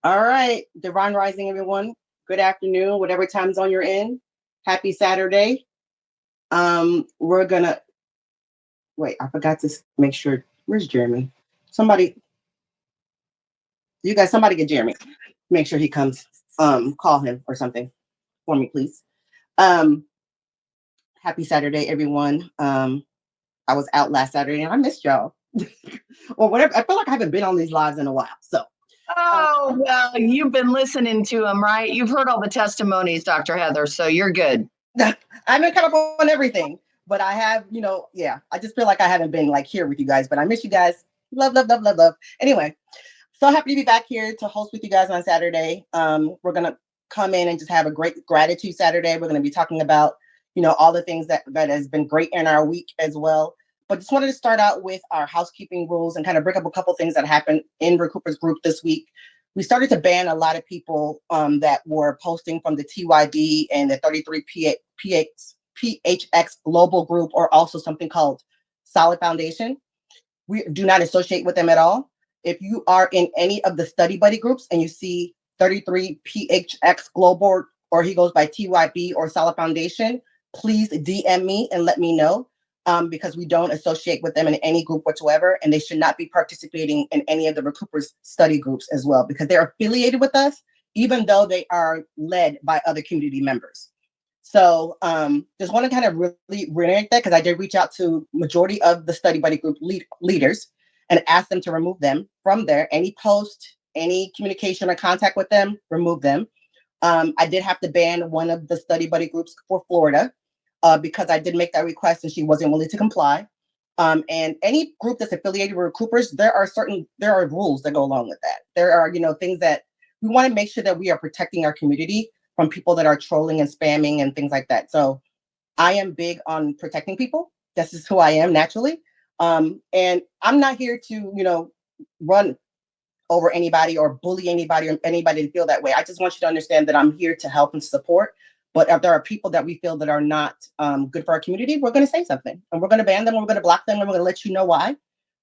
All right, Divine Rising, everyone. Good afternoon, whatever time zone you're in. Happy Saturday. We're gonna wait. I forgot to make sure. Where's Jeremy? Somebody, you guys, somebody get Jeremy. Make sure he comes. Call him or something for me, please. Um, Happy Saturday, everyone. I was out last Saturday and I missed y'all. Or whatever. I feel like I haven't been on these lives in a while. So, Oh, well, you've been listening to them, right? You've heard all the testimonies, Dr. Heather, so you're good. I've been kind of on everything, but I have, yeah, I just feel like I haven't been like here with you guys, but I miss you guys. Love, love, love, love, love. Anyway, so happy to be back here to host with you guys on Saturday. We're going to come in and just have a great gratitude Saturday. We're going to be talking about, all the things that has been great in our week as well. But just wanted to start out with our housekeeping rules and kind of bring up a couple things that happened in Recoupers group this week. We started to ban a lot of people that were posting from the TYB and the 33 PHX global group, or also something called Solid Foundation. We do not associate with them at all. If you are in any of the study buddy groups and you see 33 PHX global, or he goes by TYB or Solid Foundation, please DM me and let me know. Because we don't associate with them in any group whatsoever, and they should not be participating in any of the Recoupers study groups as well, because they're affiliated with us, even though they are led by other community members. So just want to kind of really reiterate that, because I did reach out to majority of the study buddy group leaders and ask them to remove them from there. Any post, any communication or contact with them, remove them. I did have to ban one of the study buddy groups for Florida because I did make that request and she wasn't willing to comply. And any group that's affiliated with Recoupers, there are rules that go along with that. There are, things that we want to make sure that we are protecting our community from people that are trolling and spamming and things like that. So I am big on protecting people. This is who I am naturally. And I'm not here to, run over anybody or bully anybody or anybody to feel that way. I just want you to understand that I'm here to help and support. But if there are people that we feel that are not good for our community, we're going to say something and we're going to ban them. We're going to block them and we're going to let you know why.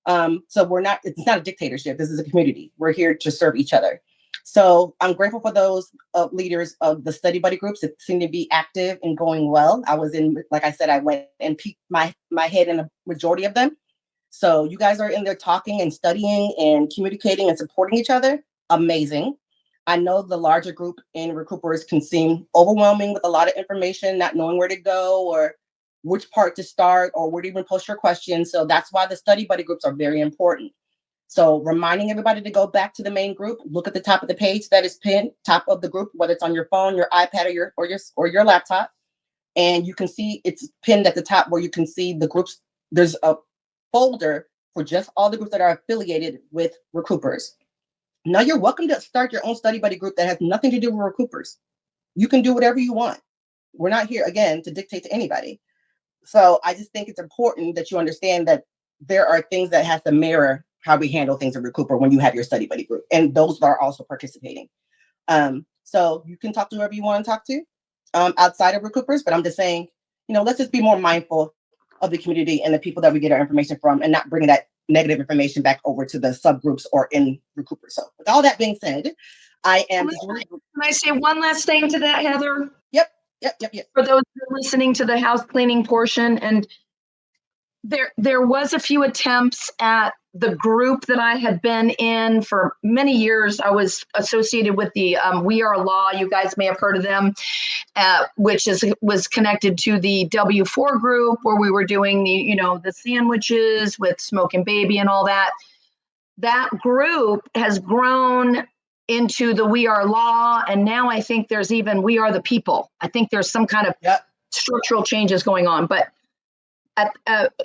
So it's not a dictatorship. This is a community. We're here to serve each other. So I'm grateful for those leaders of the study buddy groups that seem to be active and going well. Like I said, I went and peeked my head in a majority of them. So you guys are in there talking and studying and communicating and supporting each other. Amazing. I know the larger group in Recoupers can seem overwhelming with a lot of information, not knowing where to go or which part to start or where to even post your questions. So that's why the study buddy groups are very important. So reminding everybody to go back to the main group, look at the top of the page that is pinned, top of the group, whether it's on your phone, your iPad, or your laptop. And you can see it's pinned at the top where you can see the groups. There's a folder for just all the groups that are affiliated with Recoupers. Now you're welcome to start your own study buddy group that has nothing to do with Recoupers. You can do whatever you want. We're not here, again, to dictate to anybody. So I just think it's important that you understand that there are things that have to mirror how we handle things at Recouper when you have your study buddy group. And those are also participating. So you can talk to whoever you want to talk to outside of Recoupers, but I'm just saying, let's just be more mindful of the community and the people that we get our information from and not bring that negative information back over to the subgroups or in Recoupers. So with all that being said, I am just really... Can I say one last thing to that, Heather? Yep. For those who are listening to the house cleaning portion, and there was a few attempts at the group that I had been in for many years. I was associated with the We Are Law. You guys may have heard of them, which was connected to the W4 group where we were doing the sandwiches with Smoke and Baby and all that. That group has grown into the We Are Law, and now I think there's even We Are the People. I think there's some kind of structural changes going on, but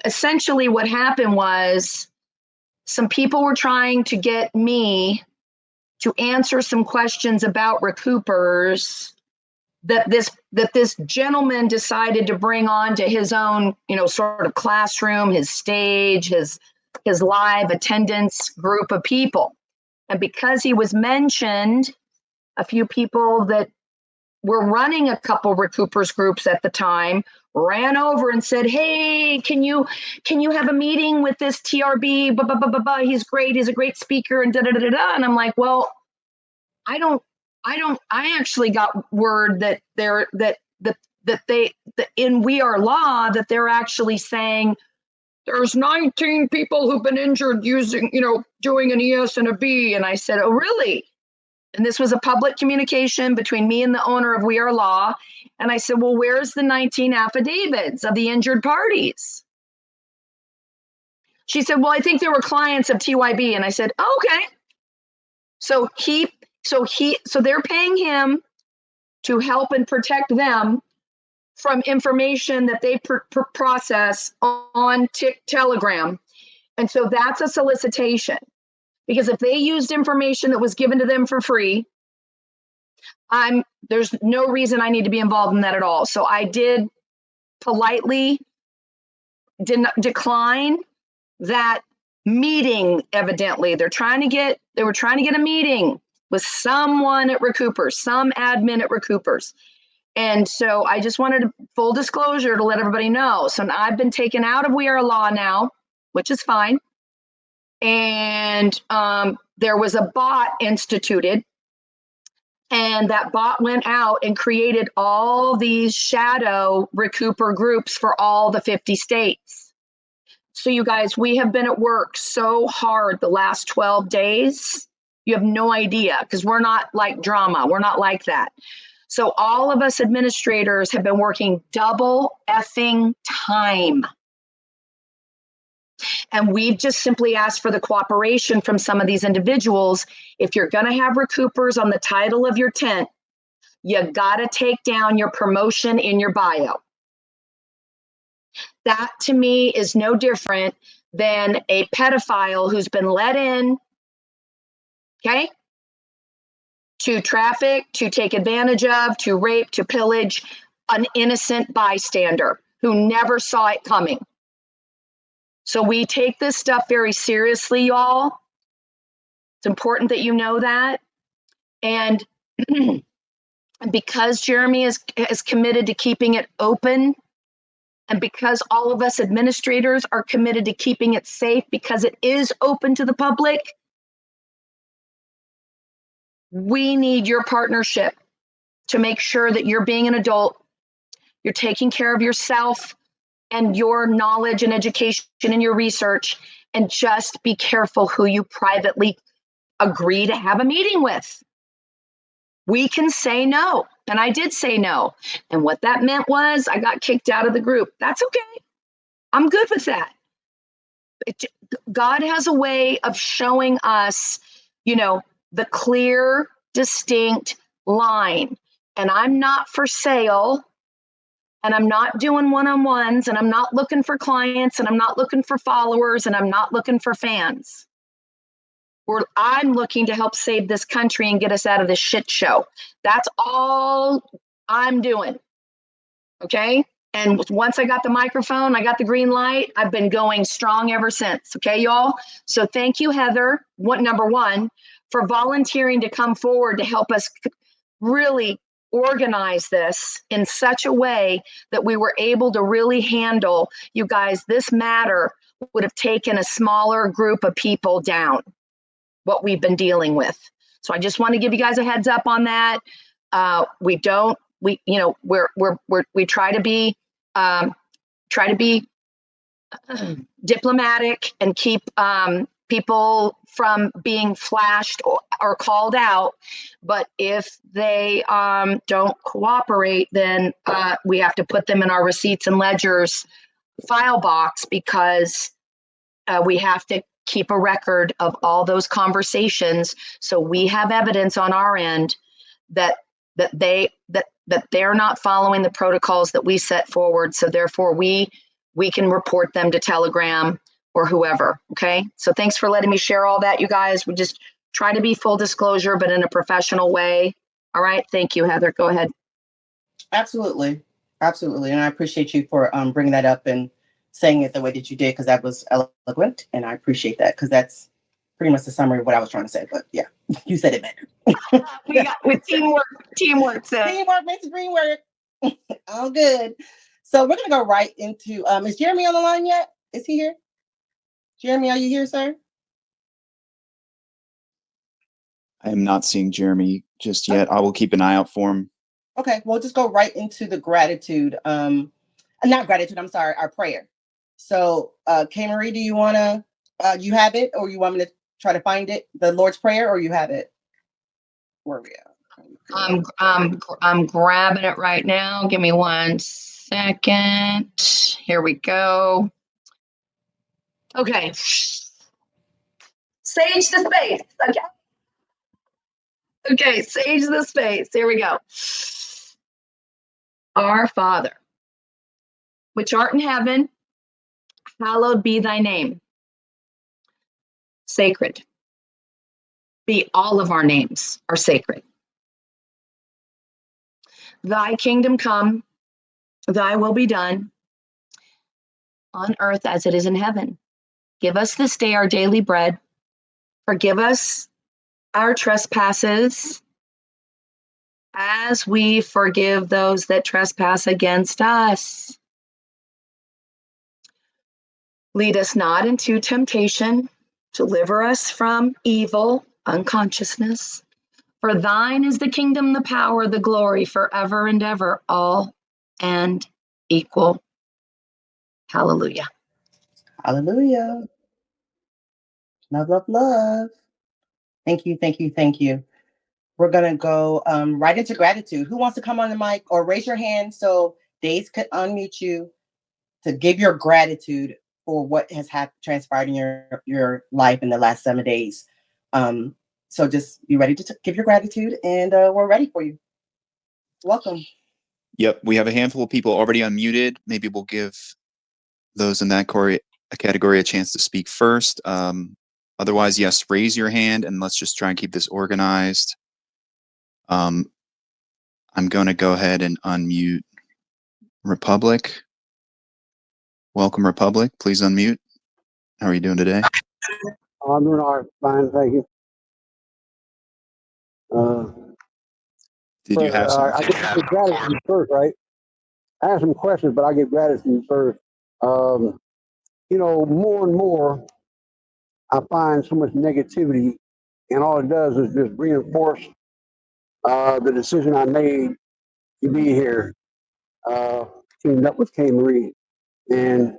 essentially what happened was some people were trying to get me to answer some questions about Recoupers that this gentleman decided to bring on to his own, sort of classroom, his stage, his live attendance group of people. And because he was mentioned, a few people that were running a couple Recoupers groups at the time ran over and said, "Hey, can you have a meeting with this TRB? He's great. He's a great speaker." And da da da da. And I'm like, well, I actually got word that in We Are Law that they're actually saying there's 19 people who've been injured using, doing an ES and a B. And I said, oh, really? And this was a public communication between me and the owner of We Are Law. And I said, well, where's the 19 affidavits of the injured parties? She said, well, I think there were clients of TYB. And I said, oh, okay. So they're paying him to help and protect them from information that they process on Telegram. And so that's a solicitation, because if they used information that was given to them for free, there's no reason I need to be involved in that at all. So I did politely decline that meeting. Evidently, they were trying to get a meeting with someone at RECOUPERS, some admin at RECOUPERS. And so I just wanted full disclosure to let everybody know. So I've been taken out of We Are Law now, which is fine. And there was a bot instituted, and that bot went out and created all these shadow RECOUPER groups for all the 50 states. So you guys, we have been at work so hard the last 12 days. You have no idea, because we're not like drama. We're not like that. So all of us administrators have been working double effing time. And we've just simply asked for the cooperation from some of these individuals. If you're going to have RECOUPERS on the title of your tent, you got to take down your promotion in your bio. That to me is no different than a pedophile who's been let in, okay, to traffic, to take advantage of, to rape, to pillage an innocent bystander who never saw it coming. So we take this stuff very seriously, y'all. It's important that you know that. And because Jeremy is committed to keeping it open, and because all of us administrators are committed to keeping it safe because it is open to the public, we need your partnership to make sure that you're being an adult, you're taking care of yourself and your knowledge and education and your research, and just be careful who you privately agree to have a meeting with. We can say no, and I did say no. And what that meant was I got kicked out of the group. That's okay. I'm good with that. God has a way of showing us, the clear, distinct line. And I'm not for sale, and I'm not doing one-on-ones, and I'm not looking for clients, and I'm not looking for followers, and I'm not looking for fans. I'm looking to help save this country and get us out of this shit show. That's all I'm doing. Okay? And once I got the microphone, I got the green light, I've been going strong ever since. Okay, y'all? So thank you, Heather, number one, for volunteering to come forward to help us really organize this in such a way that we were able to really handle, you guys, this matter would have taken a smaller group of people down, what we've been dealing with. So I just want to give you guys a heads up on that. We try to be diplomatic and keep people from being flashed or called out. But if they don't cooperate, then we have to put them in our receipts and ledgers file box, because we have to keep a record of all those conversations, so we have evidence on our end that they're not following the protocols that we set forward. So therefore we can report them to Telegram or whoever. Okay. So thanks for letting me share all that, you guys. We just try to be full disclosure, but in a professional way. All right. Thank you, Heather. Go ahead. Absolutely. And I appreciate you for bringing that up and saying it the way that you did, because that was eloquent, and I appreciate that, because that's pretty much the summary of what I was trying to say. But yeah, you said it better. We got with teamwork. Teamwork makes the dream work. All good. So we're gonna go right into is Jeremy on the line yet? Is he here? Jeremy, are you here, sir? I am not seeing Jeremy just Okay. yet. I will keep an eye out for him. Okay, we'll just go right into the gratitude. Not gratitude, I'm sorry, our prayer. So, K Marie, do you want to, you have it, or you want me to try to find it, the Lord's Prayer, or you have it? Where are we at? I'm grabbing it right now. Give me 1 second. Here we go. Okay. Sage the space. Okay. Okay, sage the space. Here we go. Our Father, which art in heaven, hallowed be thy name. Sacred. Be all of our names are sacred. Thy kingdom come, thy will be done on earth as it is in heaven. Give us this day our daily bread. Forgive us our trespasses as we forgive those that trespass against us. Lead us not into temptation. Deliver us from evil, unconsciousness. For thine is the kingdom, the power, the glory, forever and ever, all and equal. Hallelujah. Hallelujah. Love, love, love. Thank you, thank you, thank you. We're gonna go right into gratitude. Who wants to come on the mic or raise your hand so Days could unmute you to give your gratitude for what has transpired in your life in the last 7 days. So just be ready to give your gratitude, and we're ready for you. Welcome. Yep, we have a handful of people already unmuted. Maybe we'll give those in that category a chance to speak first. Otherwise, yes, raise your hand and let's just try and keep this organized. I'm going to go ahead and unmute Republic. Welcome, Republic. Please unmute. How are you doing today? I'm doing all right, fine, thank you. Did you have some? I get gratitude first, right? I have some questions, but I get gratitude first. More and more, I find so much negativity, and all it does is just reinforce the decision I made to be here. Teamed up with K Marie, and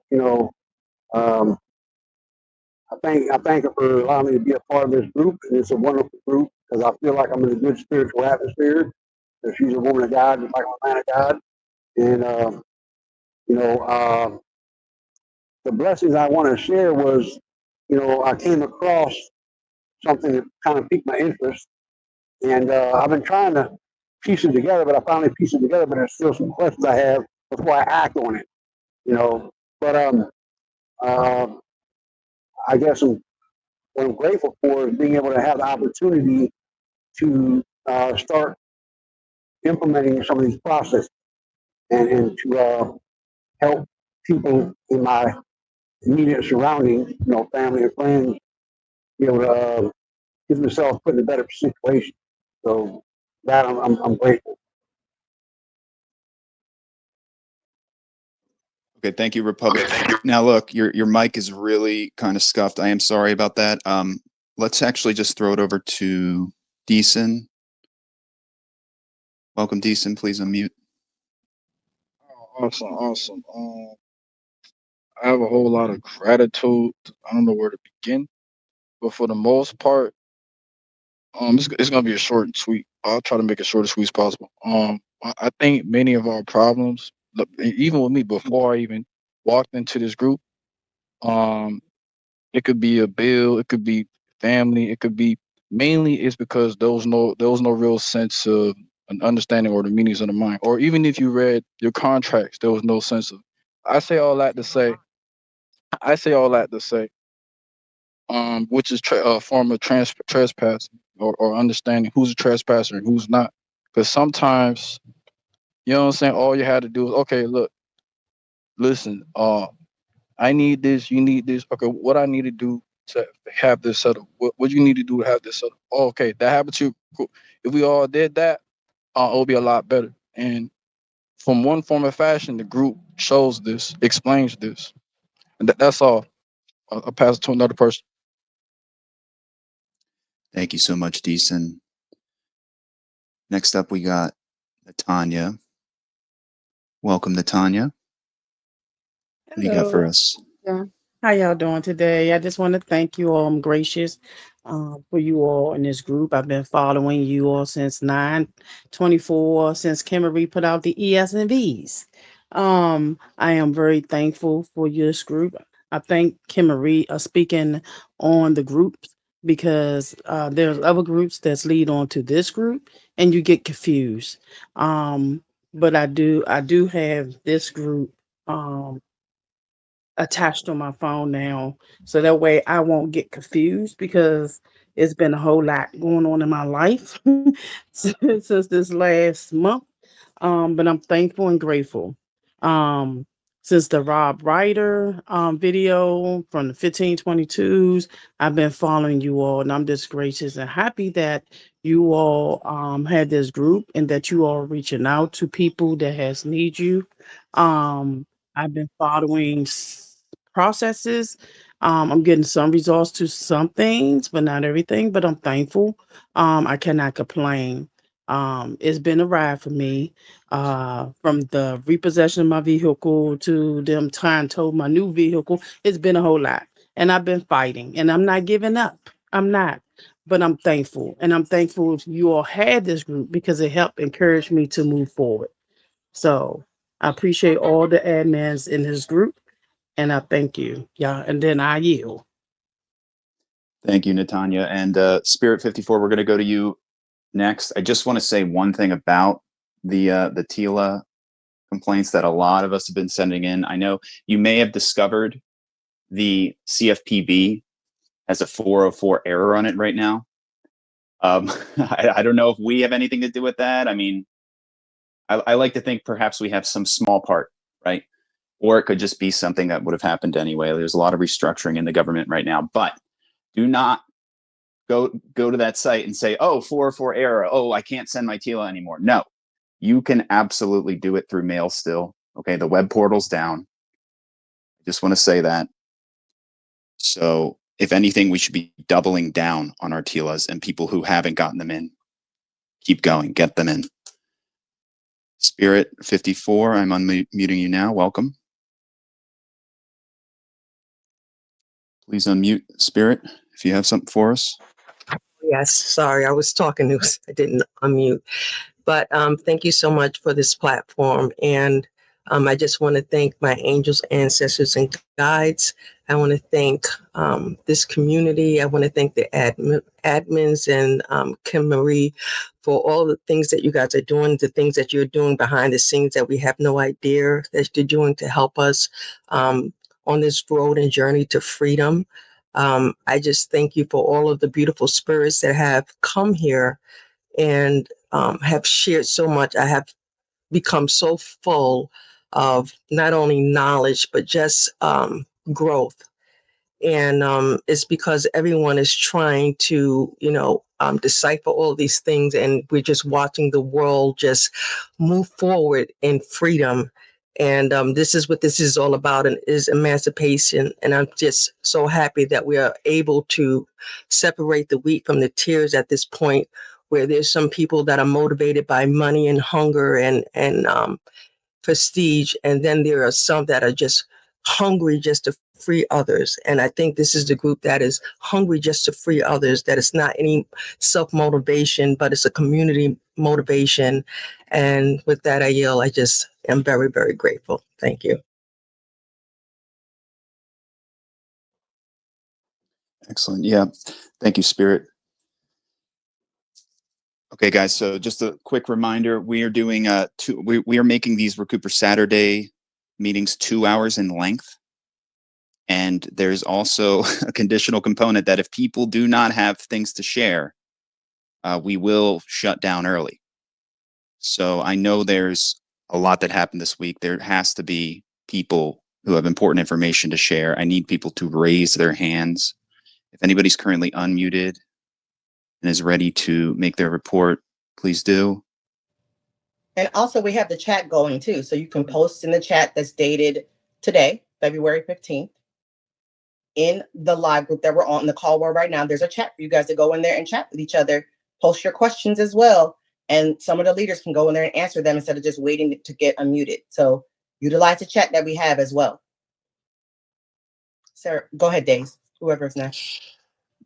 um, I thank her for allowing me to be a part of this group, and it's a wonderful group because I feel like I'm in a good spiritual atmosphere. That she's a woman of God, just like I'm a man of God, and you know, uh, the blessings I want to share was, I came across something that kind of piqued my interest, and I've been trying to piece it together, but I finally pieced it together. But there's still some questions I have before I act on it, you know. But uh, I guess what I'm grateful for is being able to have the opportunity to start implementing some of these processes and to help people in my immediate surroundings, family and friends, be able to get themselves put in a better situation. So that I'm grateful. Okay, thank you, Republic. Now, look, your mic is really kind of scuffed. I am sorry about that. Let's actually just throw it over to Deason. Welcome, Deason. Please unmute. Oh, awesome. I have a whole lot of gratitude. I don't know where to begin, but for the most part, it's gonna be a short and sweet. I'll try to make it short and sweet as possible. I think many of our problems, even with me before I even walked into this group, um, it could be a bill, it could be family, it could be mainly it's because there was no real sense of an understanding or the meanings of the mind. Or even if you read your contracts, there was no sense of. I say all that to say, I say all that to say, which is a form of trespassing or understanding who's a trespasser and who's not. Because sometimes, you know what I'm saying, all you had to do is, okay, look, listen, I need this, you need this. Okay, what I need to do to have this settled? What you need to do to have this settled? Oh, okay, that happened to you. Cool. If we all did that, it'll be a lot better. And from one form of fashion, the group shows this, explains this, and that's all. I'll pass it to another person. Thank you so much, Deason. Next up, we got Natanya. Welcome, Natanya. What do you got for Hello. us? Yeah. How y'all doing today? I just want to thank you all. I'm gracious for you all in this group. I've been following you all since 9/24, since Kimmery put out the ESNVs. I am very thankful for this group. I thank Kimmery speaking on the groups because there's other groups that's lead on to this group and you get confused. But I do have this group. Attached on my phone now. So that way I won't get confused because it's been a whole lot going on in my life since this last month. But I'm thankful and grateful. Um, since the Rob Ryder video from the 1522s, I've been following you all, and I'm just gracious and happy that you all had this group and that you all reaching out to people that has need you. I've been following processes. I'm getting some results to some things, but not everything. But I'm thankful. I cannot complain. It's been a ride for me, from the repossession of my vehicle to them trying to tow my new vehicle. It's been a whole lot, and I've been fighting, and I'm not giving up. I'm not, but I'm thankful, and I'm thankful you all had this group because it helped encourage me to move forward. So I appreciate all the admins in this group, and I thank you. Yeah, and then I yield. Thank you, Natanya. And Spirit 54, we're going to go to you next. I just want to say one thing about the TILA complaints that a lot of us have been sending in. I know you may have discovered the CFPB has a 404 error on it right now. I don't know if we have anything to do with that. I mean, I like to think perhaps we have some small part, right? Or it could just be something that would have happened anyway. There's a lot of restructuring in the government right now, but do not go to that site and say, oh, 404 error. Oh, I can't send my TILA anymore. No, you can absolutely do it through mail still. Okay, the web portal's down. I just want to say that. So if anything, we should be doubling down on our TILAs, and people who haven't gotten them in, keep going, get them in. Spirit 54, I'm unmuting you now. Welcome. Please unmute, Spirit, if you have something for us. Yes, sorry, I was talking. I didn't unmute. But thank you so much for this platform. And I just want to thank my angels, ancestors, and guides. I want to thank this community. I want to thank the admins and Kim Marie for all the things that you guys are doing, the things that you're doing behind the scenes that we have no idea that you're doing to help us on this road and journey to freedom. I just thank you for all of the beautiful spirits that have come here and have shared so much. I have become so full of not only knowledge, but just growth. And it's because everyone is trying to, decipher all these things. And we're just watching the world just move forward in freedom. And this is what this is all about, and is emancipation. And I'm just so happy that we are able to separate the wheat from the tears at this point, where there's some people that are motivated by money and hunger and prestige, and then there are some that are just hungry just to free others. And I think this is the group that is hungry just to free others, that it's not any self-motivation, but it's a community motivation. And with that, I yield. I just am very, very grateful. Thank you. Excellent. Yeah. Thank you, Spirit. Okay, guys. So just a quick reminder: we are doing we are making these Recouper Saturday meetings 2 hours in length, and there's also a conditional component that if people do not have things to share, we will shut down early. So I know there's a lot that happened this week. There has to be people who have important information to share. I need people to raise their hands. If anybody's currently unmuted and is ready to make their report, please do. And also we have the chat going too. So you can post in the chat that's dated today, February 15th. in the live group that we're on, the call we're right now, there's a chat for you guys to go in there and chat with each other, post your questions as well. And some of the leaders can go in there and answer them instead of just waiting to get unmuted. So utilize the chat that we have as well. Sarah, go ahead, Days. Whoever's next.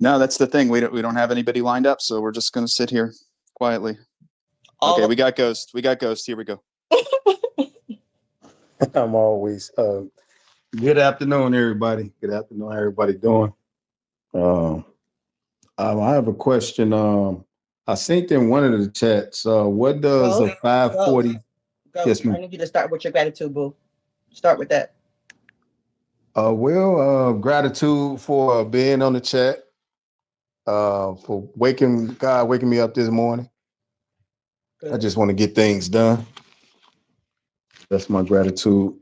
No, that's the thing. We don't have anybody lined up, so we're just gonna sit here quietly. Okay, we got Ghost. We got Ghost. Here we go. I'm always good afternoon, everybody. Good afternoon, how everybody doing? I have a question. I sent in one of the chats. What does a 540? Yes, I need you to start with your gratitude, boo. Start with that. Gratitude for being on the chat. For waking me up this morning. Good. I just want to get things done. That's my gratitude.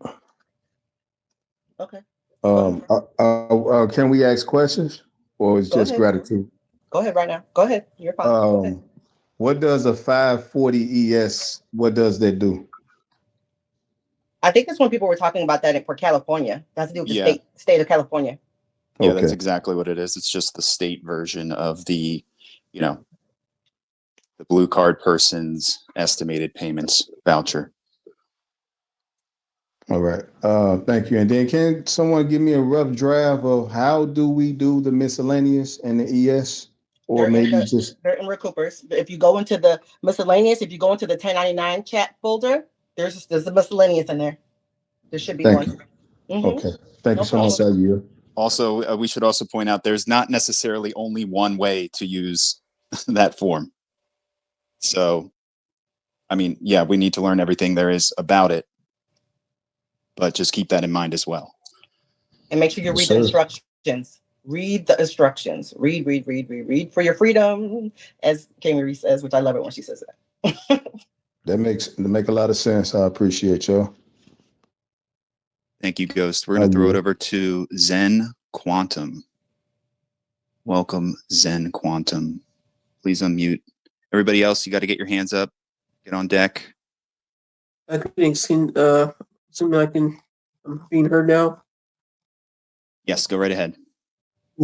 Okay. Can we ask questions, or is just gratitude? Go ahead right now. Go ahead. You're fine. Go ahead. What does a 540 ES? What does that do? I think that's when people were talking about that for California. That's to do with the state of California. Yeah, that's exactly what it is. It's just the state version of the, the blue card person's estimated payments voucher. All right. Thank you. And then can someone give me a rough draft of how do we do the miscellaneous and the ES? Or they're in RECOUPERS. If you go into the miscellaneous, if you go into the 1099 chat folder, there's a miscellaneous in there. There should be one. Mm-hmm. Okay. Thank you so much, Adia. Also, we should also point out there's not necessarily only one way to use that form. So, I mean, yeah, we need to learn everything there is about it, but just keep that in mind as well. And make sure you read the instructions. Read the instructions. Read for your freedom, as Kay Marie says, which I love it when she says that. That make a lot of sense. I appreciate y'all. Thank you, Ghost. We're going to throw it over to Zen Quantum. Welcome, Zen Quantum. Please unmute. Everybody else, you got to get your hands up. Get on deck. Greetings. I'm being heard now. Yes, go right ahead.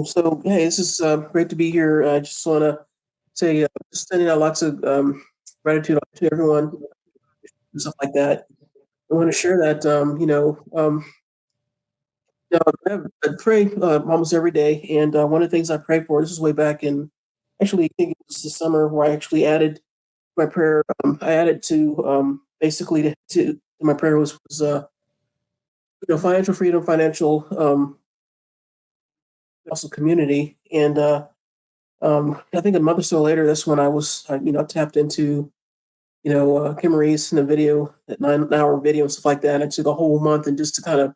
So, hey, this is great to be here. I just want to say, just sending out lots of gratitude to everyone and stuff like that. I want to share that, I pray almost every day. And one of the things I pray for, this is way back in, actually, I think it was the summer where I actually added my prayer. I added to basically to my prayer was financial freedom, financial also community. And I think a month or so later, that's when I was, tapped into, Kim Marie's in the video, that 9-hour video and stuff like that. I took a whole month and just to kind of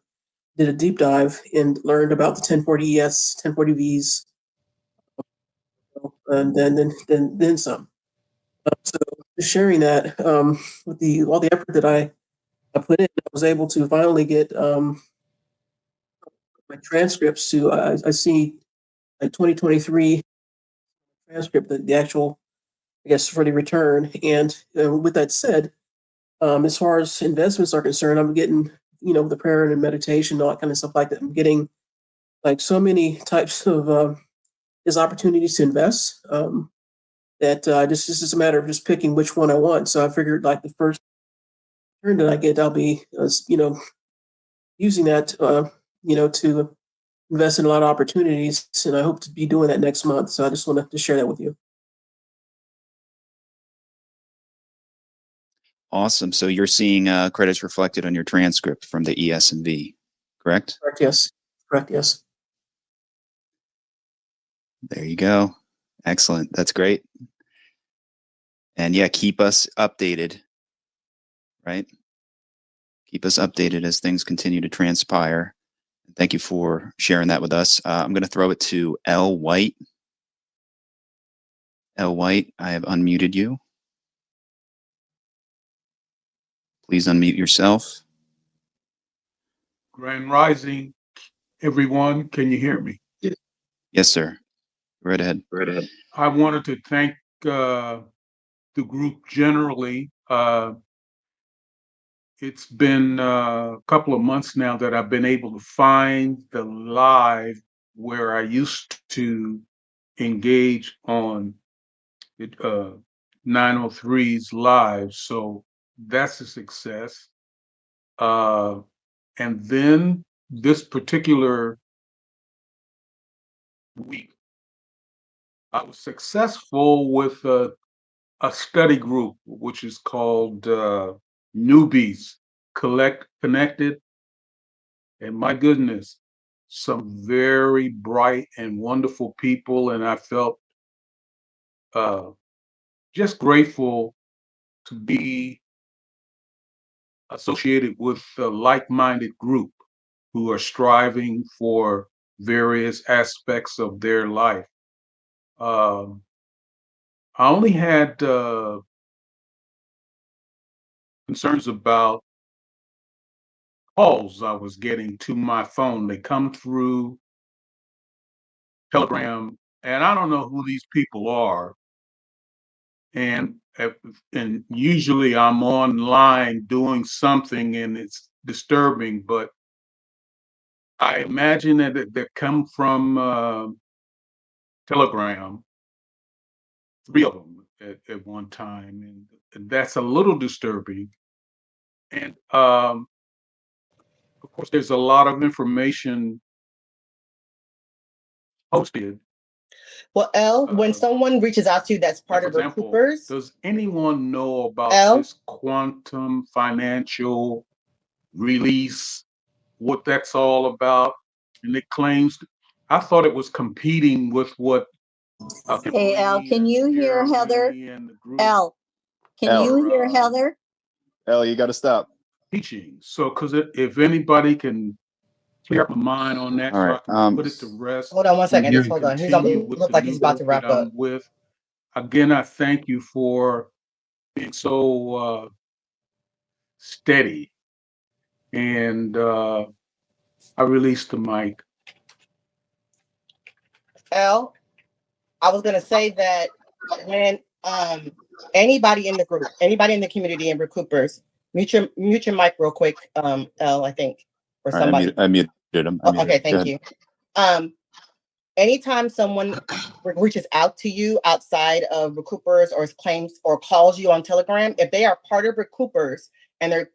did a deep dive and learned about the 1040ES, 1040Vs, and then some. So just sharing that with all the effort that I put in, I was able to finally get my transcripts to I see like 2023 transcript, the actual, I guess, for the return. And with that said, as far as investments are concerned, I'm getting, the prayer and meditation, all that kind of stuff like that. I'm getting like so many types of there's opportunities to invest that just it's just a matter of just picking which one I want. So I figured like the first turn that I get, I'll be, using that, to invest in a lot of opportunities. And I hope to be doing that next month. So I just wanted to share that with you. Awesome. So you're seeing credits reflected on your transcript from the ES and V, correct? Correct. Yes. Correct. Yes. There you go. Excellent. That's great. And yeah, keep us updated, right? Keep us updated as things continue to transpire. Thank you for sharing that with us. I'm going to throw it to L. White. L. White, I have unmuted you. Please unmute yourself. Grand Rising, everyone. Can you hear me? Yes, sir. Right ahead. I wanted to thank the group generally. It's been a couple of months now that I've been able to find the live where I used to engage on 903's live. So that's a success. And then this particular week, I was successful with a study group, which is called Newbies Connected. And my goodness, some very bright and wonderful people. And I felt uh, just grateful to be associated with a like-minded group who are striving for various aspects of their life. Um, I only had concerns about calls I was getting to my phone. They come through Telegram, and I don't know who these people are. And and usually I'm online doing something, and it's disturbing. But I imagine that they come from Telegram, three of them at one time, and that's a little disturbing. And of course, there's a lot of information posted. Well, L, when someone reaches out to you that's part For of example, Recoupers, does anyone know about L, this quantum financial release, what that's all about? And it claims, I thought it was competing with what Hey, Al, Kimberly can you and hear Heather? Jeremy and the group Al, can Al. you hear are Heather? Elle, you got to stop. teaching. So, because if anybody can clear up my mind on that All so right. I can put it to rest hold on one second. and Just hold on. He's on. continue with Look the like new he's about group to that wrap I'm up. with. Again, I thank you for being so steady. And I released the mic. L, I was gonna say that when anybody in the group, anybody in the community in Recoupers, mute your mic real quick, L, I think, or All right. somebody. I muted him. I Oh, muted okay, him. Go thank ahead. you. Anytime someone reaches out to you outside of Recoupers or claims or calls you on Telegram, if they are part of Recoupers and they're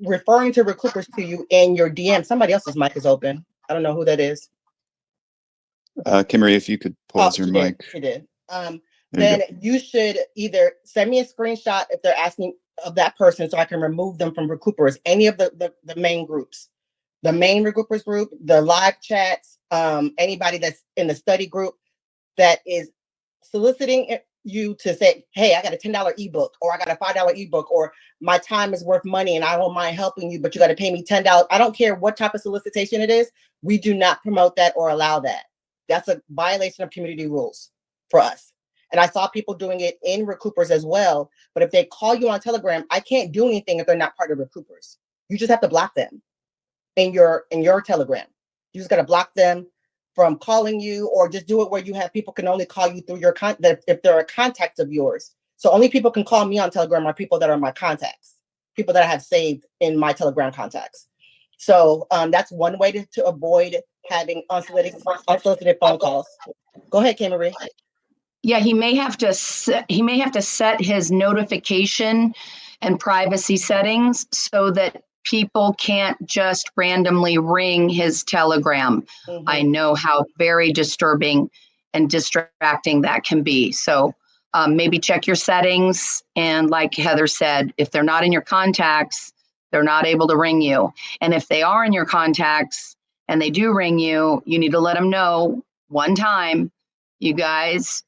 referring to Recoupers to you in your DM, somebody else's mic is open. I don't know who that is. Kimberly, if you could Oh, pause your she mic. did. She did. There Then you go. you should either send me a screenshot if they're asking of that person so I can remove them from Recoupers, any of the main groups, the main Recoupers group, the live chats, anybody that's in the study group that is soliciting you to say, hey, I got a $10 ebook, or I got a $5 ebook, or my time is worth money and I don't mind helping you, but you got to pay me $10. I don't care what type of solicitation it is. We do not promote that or allow that. That's a violation of community rules for us. And I saw people doing it in Recoupers as well. But if they call you on Telegram, I can't do anything if they're not part of Recoupers. You just have to block them in your Telegram. You just got to block them from calling you, or just do it where you have people can only call you through your if they're a contact of yours. So only people can call me on Telegram are people that are my contacts, people that I have saved in my Telegram contacts. So that's one way to avoid having unsolicited phone calls. Go ahead, Kim Marie. Yeah, he may have to set his notification and privacy settings so that people can't just randomly ring his Telegram. Mm-hmm. I know how very disturbing and distracting that can be. So maybe check your settings. And like Heather said, if they're not in your contacts, they're not able to ring you. And if they are in your contacts and they do ring you, you need to let them know one time, you guys,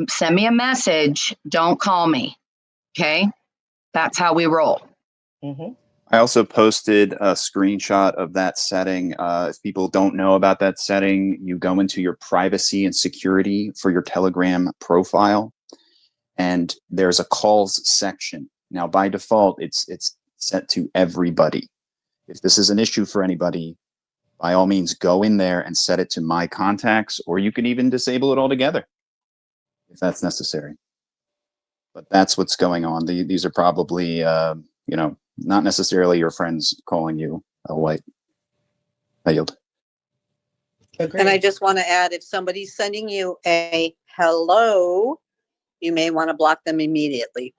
send me a message. Don't call me. Okay. That's how we roll. Mm-hmm. I also posted a screenshot of that setting. If people don't know about that setting, you go into your privacy and security for your Telegram profile, and there's a calls section. Now, by default, it's set to everybody. If this is an issue for anybody, by all means, go in there and set it to my contacts, or you can even disable it altogether if that's necessary. But that's what's going on. These are probably, not necessarily your friends calling you a white. I yield. And I Agreed. just want to add, if somebody's sending you a hello, you may want to block them immediately.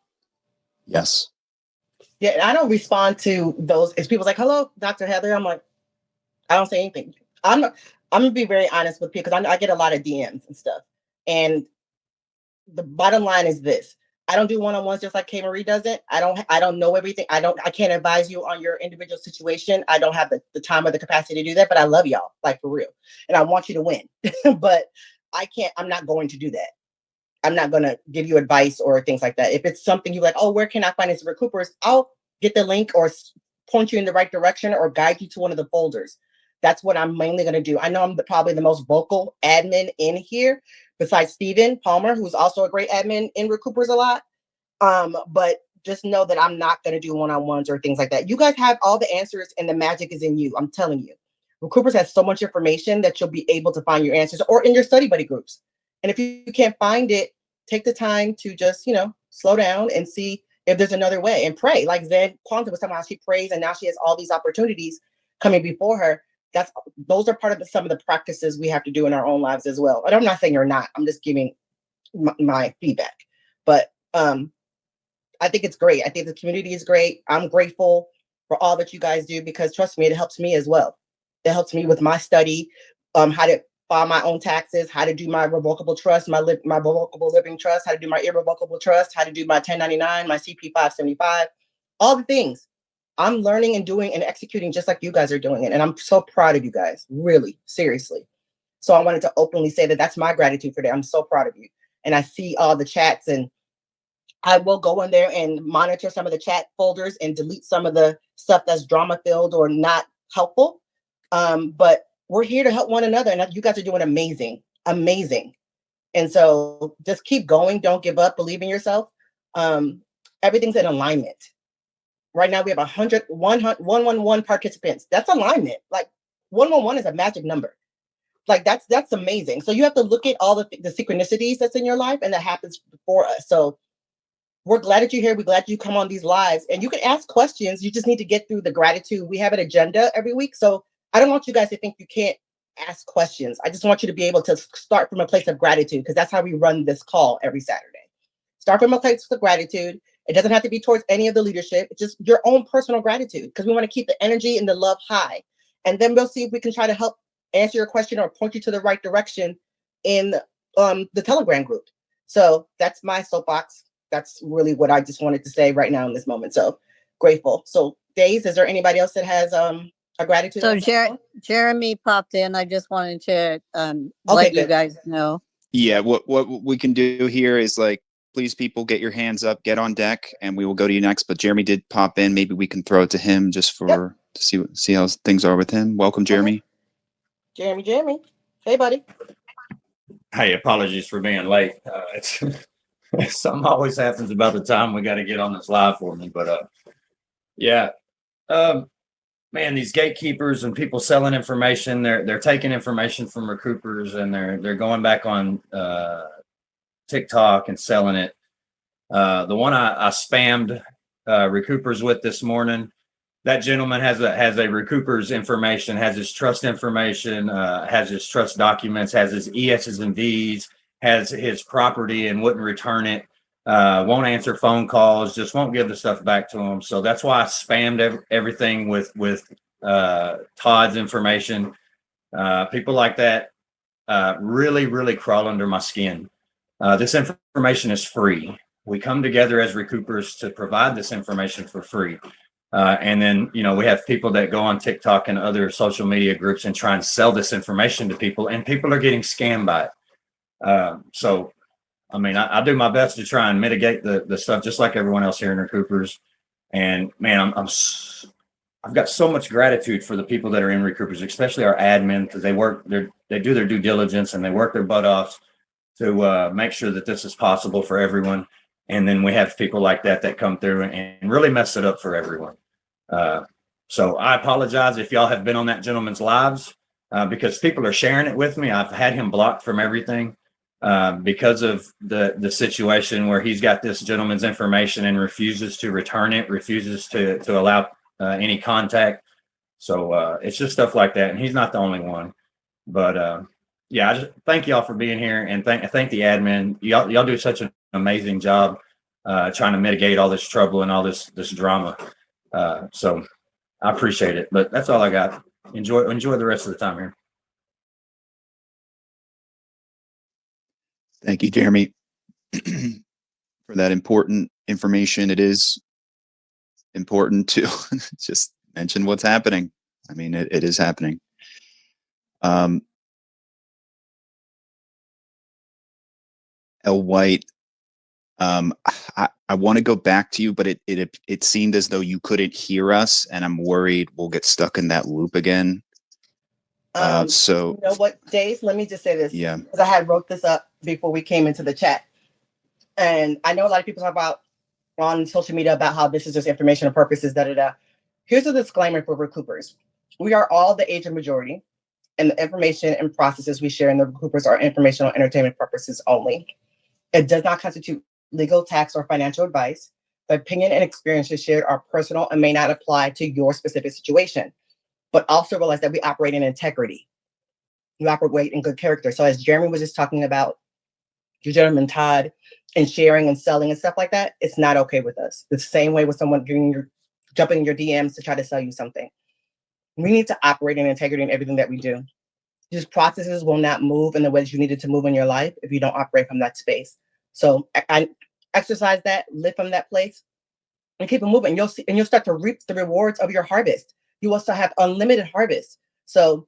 Yes. Yeah, and I don't respond to those. If people's like, "Hello, Dr. Heather," I'm like, I don't say anything. I'm gonna be very honest with people because I get a lot of DMs and stuff. And the bottom line is this: I don't do one-on-ones just like K Marie does it. I don't know everything. I can't advise you on your individual situation. I don't have the time or the capacity to do that. But I love y'all, like for real, and I want you to win. But I can't. I'm not going to do that. I'm not going to give you advice or things like that. If it's something you like, oh, where can I find this Recoupers? I'll get the link or point you in the right direction or guide you to one of the folders. That's what I'm mainly going to do. I know I'm probably the most vocal admin in here, besides Steven Palmer, who's also a great admin in Recoupers a lot. But just know that I'm not going to do one-on-ones or things like that. You guys have all the answers and the magic is in you. I'm telling you. Recoupers has so much information that you'll be able to find your answers or in your study buddy groups. And if you can't find it, take the time to just, slow down and see if there's another way and pray. Like Zen Quantum was talking about, she prays and now she has all these opportunities coming before her. Those are part of some of the practices we have to do in our own lives as well. And I'm not saying you're not. I'm just giving my feedback. But I think it's great. I think the community is great. I'm grateful for all that you guys do because trust me, it helps me as well. It helps me with my study, how to file my own taxes, how to do my revocable trust, my revocable living trust, how to do my irrevocable trust, how to do my 1099, my CP 575, all the things. I'm learning and doing and executing just like you guys are doing it. And I'm so proud of you guys, really, seriously. So I wanted to openly say that that's my gratitude for that. I'm so proud of you. And I see all the chats and I will go in there and monitor some of the chat folders and delete some of the stuff that's drama filled or not helpful. But we're here to help one another. And you guys are doing amazing, amazing. And so just keep going. Don't give up. Believe in yourself. Everything's in alignment. Right now we have 111 participants. That's alignment. Like 111 is a magic number. Like that's amazing. So you have to look at all the synchronicities that's in your life and that happens before us. So we're glad that you're here. We're glad you come on these lives and you can ask questions. You just need to get through the gratitude. We have an agenda every week. So I don't want you guys to think you can't ask questions. I just want you to be able to start from a place of gratitude because that's how we run this call every Saturday. Start from a place of gratitude. It doesn't have to be towards any of the leadership. It's just your own personal gratitude because we want to keep the energy and the love high. And then we'll see if we can try to help answer your question or point you to the right direction in the Telegram group. So that's my soapbox. That's really what I just wanted to say right now in this moment. So grateful. So Days, is there anybody else that has a gratitude? So Jeremy popped in. I just wanted to Okay, let you good. guys know. Yeah, what we can do here is please people get your hands up, get on deck, and we will go to you next. But Jeremy did pop in. Maybe we can throw it to him just to see how things are with him. Welcome, Jeremy. Jeremy. Hey, buddy. Hey, apologies for being late. It's something always happens about the time we got to get on this live for me. But yeah, man, these gatekeepers and people selling information, they're taking information from Recoupers and they're going back on TikTok and selling it. The one I spammed Recoupers with this morning, that gentleman has a Recoupers information, has his trust information, has his trust documents, has his ESs and Vs, has his property and wouldn't return it, won't answer phone calls, just won't give the stuff back to him. So that's why I spammed everything with Todd's information. People like that really, really crawl under my skin. This information is free. We come together as Recoupers to provide this information for free. And then, we have people that go on TikTok and other social media groups and try and sell this information to people, and people are getting scammed by it. So, I mean, I do my best to try and mitigate the stuff, just like everyone else here in Recoupers. And man, I've got so much gratitude for the people that are in Recoupers, especially our admin, because they do their due diligence and they work their butt off to make sure that this is possible for everyone. And then we have people like that come through and really mess it up for everyone. So I apologize if y'all have been on that gentleman's lives because people are sharing it with me. I've had him blocked from everything because of the situation where he's got this gentleman's information and refuses to return it, refuses to allow any contact. So it's just stuff like that. And he's not the only one. But yeah, I just thank y'all for being here, and thank the admin. Y'all do such an amazing job trying to mitigate all this trouble and all this drama. So I appreciate it. But that's all I got. Enjoy the rest of the time here. Thank you, Jeremy, for that important information. It is important to just mention what's happening. I mean, it is happening. L. White, I want to go back to you, but it seemed as though you couldn't hear us, and I'm worried we'll get stuck in that loop again. So you know what, Dave? Let me just say this. Yeah. Because I had wrote this up before we came into the chat. And I know a lot of people talk about on social media about how this is just informational purposes, da da da. Here's a disclaimer for recoupers. We are all the age of majority, and the information and processes we share in the recoupers are informational entertainment purposes only. It does not constitute legal, tax, or financial advice. The opinion and experiences shared are personal and may not apply to your specific situation. But also realize that we operate in integrity. You operate in good character. So as Jeremy was just talking about, your gentleman Todd, and sharing and selling and stuff like that, it's not okay with us. The same way with someone jumping in your DMs to try to sell you something. We need to operate in integrity in everything that we do. These processes will not move in the ways you need it to move in your life if you don't operate from that space. So I exercise that, live from that place, and keep it moving. You'll see, and you'll start to reap the rewards of your harvest. You will also have unlimited harvest. So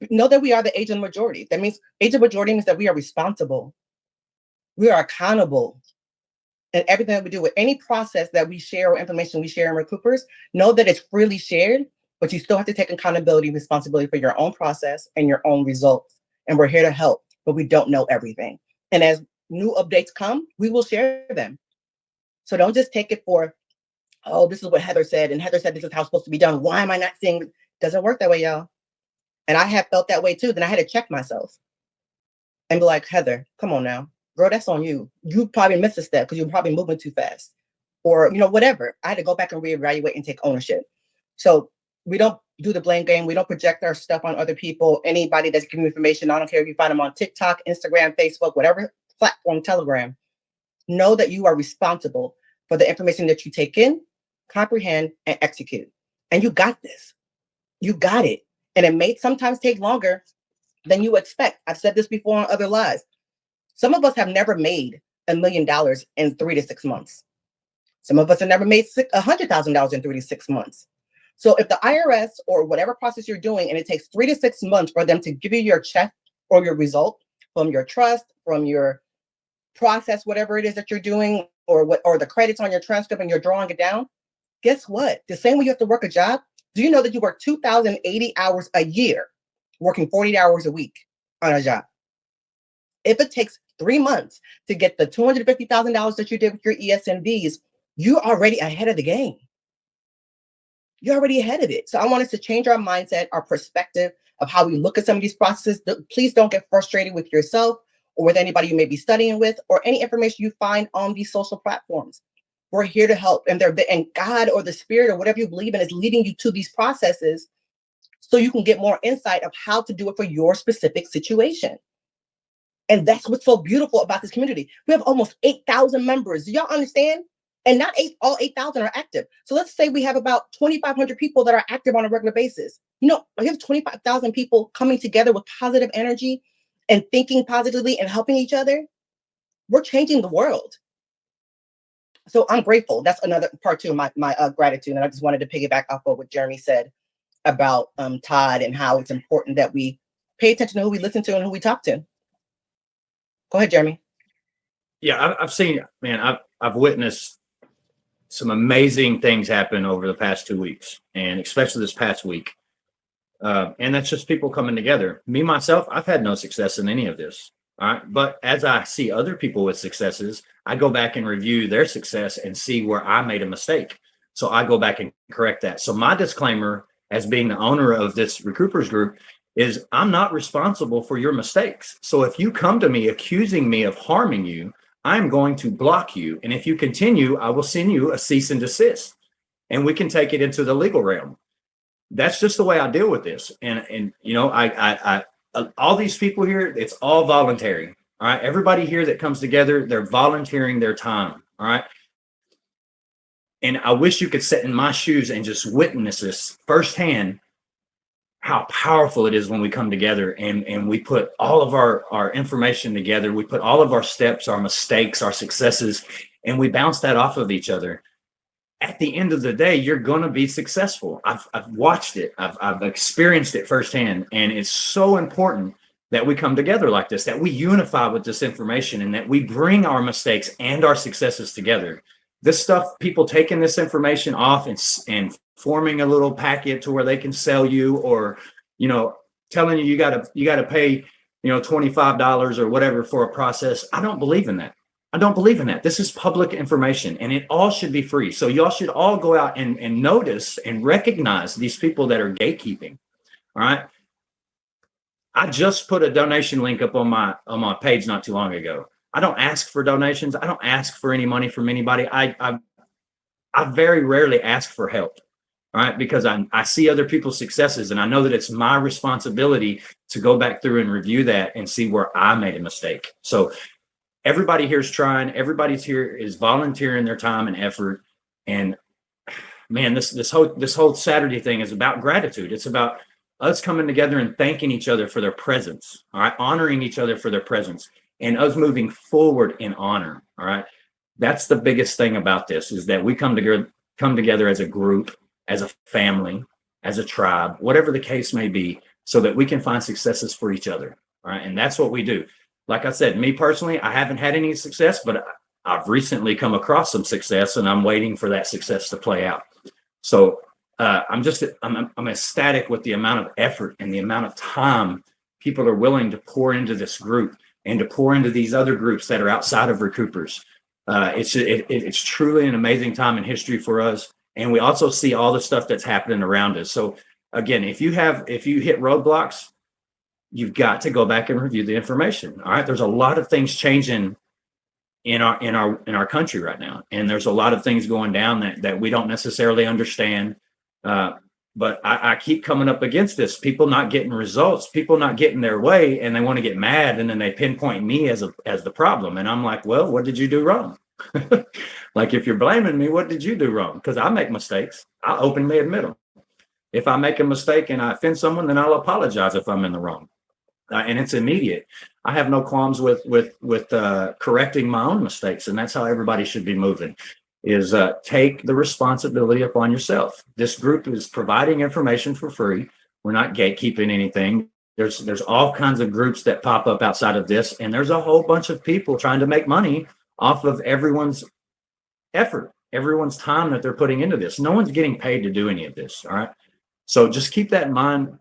know that we are the age of majority. That means age of majority means that we are responsible. We are accountable. And everything that we do with any process that we share or information we share in Recoupers, know that it's freely shared, but you still have to take accountability and responsibility for your own process and your own results. And we're here to help, but we don't know everything. And as new updates come, we will share them. So don't just take it for, oh, this is what Heather said, and Heather said this is how it's supposed to be done. Why am I not seeing it? Doesn't work that way, y'all. And I have felt that way too. Then I had to check myself and be like, Heather, come on now. Girl, that's on you. You probably missed a step because you're probably moving too fast. Or, whatever. I had to go back and reevaluate and take ownership. So we don't do the blame game. We don't project our stuff on other people. Anybody that's giving information, I don't care if you find them on TikTok, Instagram, Facebook, whatever platform, Telegram. Know that you are responsible for the information that you take in, comprehend, and execute. And you got this. You got it. And it may sometimes take longer than you expect. I've said this before on other lives. Some of us have never made $1 million in 3 to 6 months. Some of us have never made $100,000 in 3 to 6 months. So if the IRS or whatever process you're doing, and it takes 3 to 6 months for them to give you your check or your result from your trust, from your process, whatever it is that you're doing, or the credits on your transcript and you're drawing it down, guess what? The same way you have to work a job, do you know that you work 2,080 hours a year, working 40 hours a week on a job? If it takes 3 months to get the $250,000 that you did with your ESNVs, you're already ahead of the game. You're already ahead of it. So I want us to change our mindset, our perspective of how we look at some of these processes. Please don't get frustrated with yourself or with anybody you may be studying with, or any information you find on these social platforms. We're here to help, and God or the spirit or whatever you believe in is leading you to these processes so you can get more insight of how to do it for your specific situation. And that's what's so beautiful about this community. We have almost 8,000 members. Do y'all understand? And not all 8,000 are active. So let's say we have about 2,500 people that are active on a regular basis. We have 25,000 people coming together with positive energy and thinking positively and helping each other. We're changing the world. So I'm grateful. That's another part two of my gratitude. And I just wanted to piggyback off of what Jeremy said about Todd and how it's important that we pay attention to who we listen to and who we talk to. Go ahead, Jeremy. Yeah, I've seen, man, I've witnessed some amazing things happen over the past 2 weeks, and especially this past week. And that's just people coming together. Me, myself, I've had no success in any of this. All right. But as I see other people with successes, I go back and review their success and see where I made a mistake. So I go back and correct that. So my disclaimer as being the owner of this Recoupers group is I'm not responsible for your mistakes. So if you come to me accusing me of harming you, I'm going to block you. And if you continue, I will send you a cease and desist, and we can take it into the legal realm. That's just the way I deal with this. And I all these people here, it's all voluntary. All right. Everybody here that comes together, they're volunteering their time. All right. And I wish you could sit in my shoes and just witness this firsthand, how powerful it is when we come together and we put all of our information together. We put all of our steps, our mistakes, our successes, and we bounce that off of each other. At the end of the day, you're going to be successful. I've watched it. I've experienced it firsthand. And it's so important that we come together like this, that we unify with this information, and that we bring our mistakes and our successes together. This stuff, people taking this information off and forming a little packet to where they can sell you, or, you know, telling you got to pay, you know, $25 or whatever for a process. I don't believe in that. I don't believe in that. This is public information, and it all should be free. So y'all should all go out and notice and recognize these people that are gatekeeping. All right. I just put a donation link up on my page not too long ago. I don't ask for donations. I don't ask for any money from anybody. I very rarely ask for help. All right, because I see other people's successes, and I know that it's my responsibility to go back through and review that and see where I made a mistake. So everybody here is trying. Everybody's here is volunteering their time and effort. And man, this whole Saturday thing is about gratitude. It's about us coming together and thanking each other for their presence. All right, honoring each other for their presence, and us moving forward in honor. All right, that's the biggest thing about this, is that we come together as a group, as a family, as a tribe, whatever the case may be, so that we can find successes for each other. All right, and that's what we do. Like I said, me personally, I haven't had any success, but I've recently come across some success, and I'm waiting for that success to play out. So I'm ecstatic with the amount of effort and the amount of time people are willing to pour into this group and to pour into these other groups that are outside of Recoupers. It's truly an amazing time in history for us. And we also see all the stuff that's happening around us. So again, if you hit roadblocks, you've got to go back and review the information. All right. There's a lot of things changing in our country right now. And there's a lot of things going down that we don't necessarily understand. But I keep coming up against this, people not getting results, people not getting their way, and they want to get mad. And then they pinpoint me as the problem. And I'm like, well, what did you do wrong? Like, if you're blaming me, what did you do wrong? Because I make mistakes. I openly admit them. If I make a mistake and I offend someone, then I'll apologize if I'm in the wrong. And it's immediate. I have no qualms with correcting my own mistakes. And that's how everybody should be moving, is take the responsibility upon yourself. This group is providing information for free. We're not gatekeeping anything. There's all kinds of groups that pop up outside of this. And there's a whole bunch of people trying to make money off of everyone's effort, everyone's time that they're putting into this. No one's getting paid to do any of this. All right. So just keep that in mind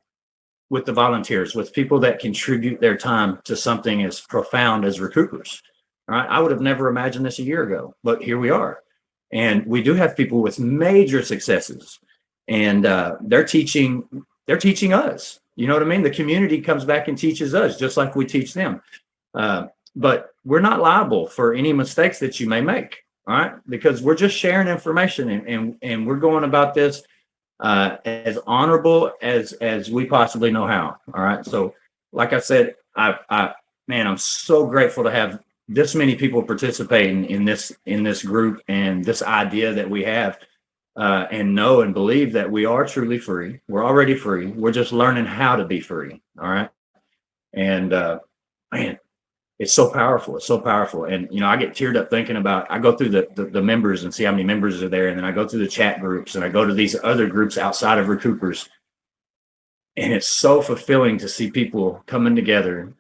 with the volunteers, with people that contribute their time to something as profound as Recoupers. All right. I would have never imagined this a year ago, but here we are. And we do have people with major successes, and they're teaching us. You know what I mean? The community comes back and teaches us just like we teach them. But we're not liable for any mistakes that you may make. All right. Because we're just sharing information, and we're going about this as honorable as we possibly know how. All right. So like I said, I'm so grateful to have this many people participating in this group and this idea that we have, and know and believe that we are truly free. We're already free. We're just learning how to be free. All right. And man, it's so powerful. It's so powerful. And, you know, I get teared up thinking about, I go through the members and see how many members are there. And then I go through the chat groups, and I go to these other groups outside of Recoupers. And it's so fulfilling to see people coming together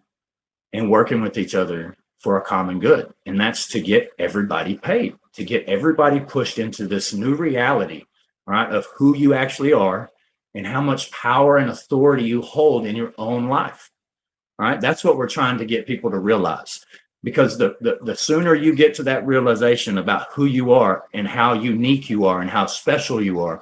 and working with each other for a common good. And that's to get everybody paid, to get everybody pushed into this new reality, right, of who you actually are and how much power and authority you hold in your own life. All right. That's what we're trying to get people to realize, because the sooner you get to that realization about who you are and how unique you are and how special you are,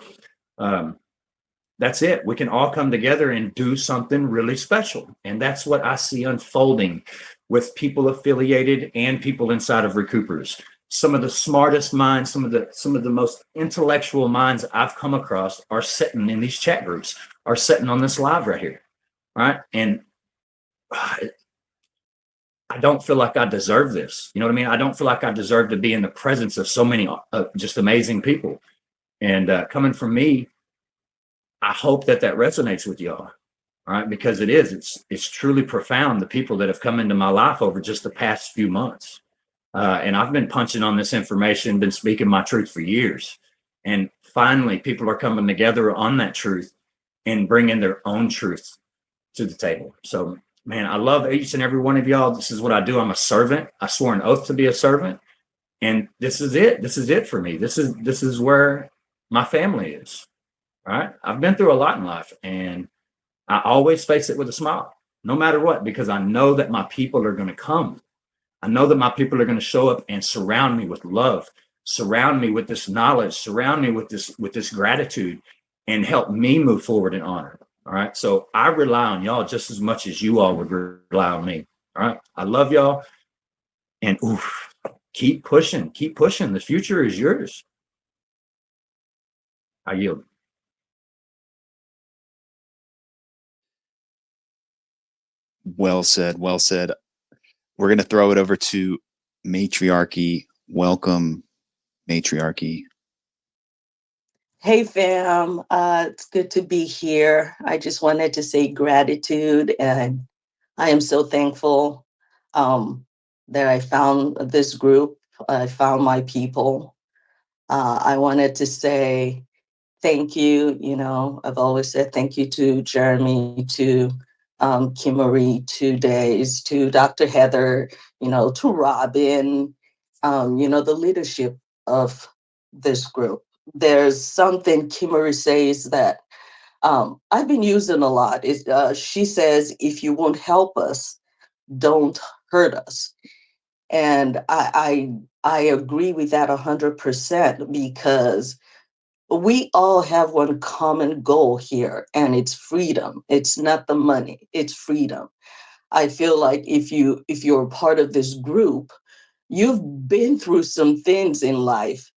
that's it. We can all come together and do something really special. And that's what I see unfolding with people affiliated and people inside of Recoupers. Some of the smartest minds, some of the most intellectual minds I've come across are sitting in these chat groups, are sitting on this live right here. Right. And I don't feel like I deserve this. You know what I mean? I don't feel like I deserve to be in the presence of so many just amazing people. And coming from me, I hope that resonates with y'all. All right, because it's truly profound. The people that have come into my life over just the past few months, and I've been punching on this information, been speaking my truth for years, and finally, people are coming together on that truth and bringing their own truth to the table. So, man, I love each and every one of y'all. This is what I do. I'm a servant. I swore an oath to be a servant, and this is it. This is it for me. This is where my family is. All right, I've been through a lot in life, and I always face it with a smile, no matter what, because I know that my people are going to come. I know that my people are going to show up and surround me with love, surround me with this knowledge, surround me with this gratitude, and help me move forward in honor. All right. So I rely on y'all just as much as you all would rely on me. All right. I love y'all. And keep pushing. Keep pushing. The future is yours. I yield. Well said. Well said. We're going to throw it over to Matriarchy. Welcome, Matriarchy. Hey fam, it's good to be here. I just wanted to say gratitude, and I am so thankful that I found this group. I found my people. I wanted to say thank you. You know, I've always said thank you to Jeremy, to Kimmery, to Days, to Dr. Heather, you know, to Robin, you know, the leadership of this group. There's something Kimmery says that I've been using a lot. She says, if you won't help us, don't hurt us. And I agree with that 100% because we all have one common goal here, and it's freedom. It's not the money, it's freedom. I feel like if you're part of this group, you've been through some things in life.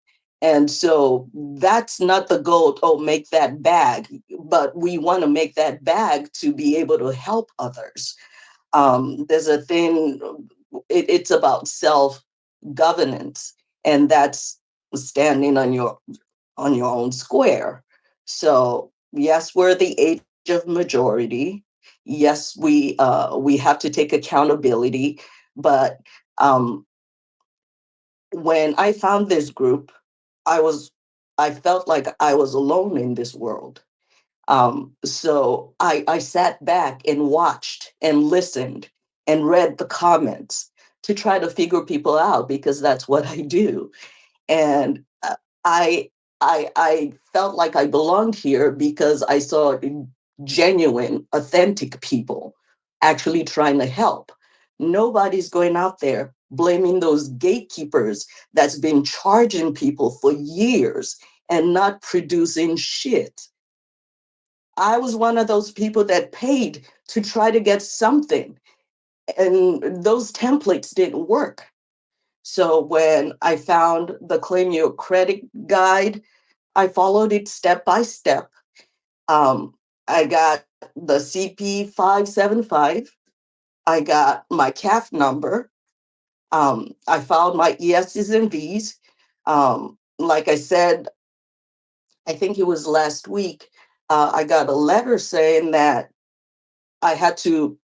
And so that's not the goal, oh, make that bag, but we want to make that bag to be able to help others. There's a thing, it's about self-governance, and that's standing on your own square. So yes, we're the age of majority. Yes, we have to take accountability. But when I found this group, I felt like I was alone in this world. So I sat back and watched and listened and read the comments to try to figure people out, because that's what I do. And I I felt like I belonged here because I saw genuine, authentic people actually trying to help. Nobody's going out there blaming those gatekeepers that's been charging people for years and not producing shit. I was one of those people that paid to try to get something, and those templates didn't work. So when I found the Claim Your Credit guide, I followed it step by step. I got the CP 575. I got my CAF number. I found my ESs and Vs. Like I said, I think it was last week, I got a letter saying that I had to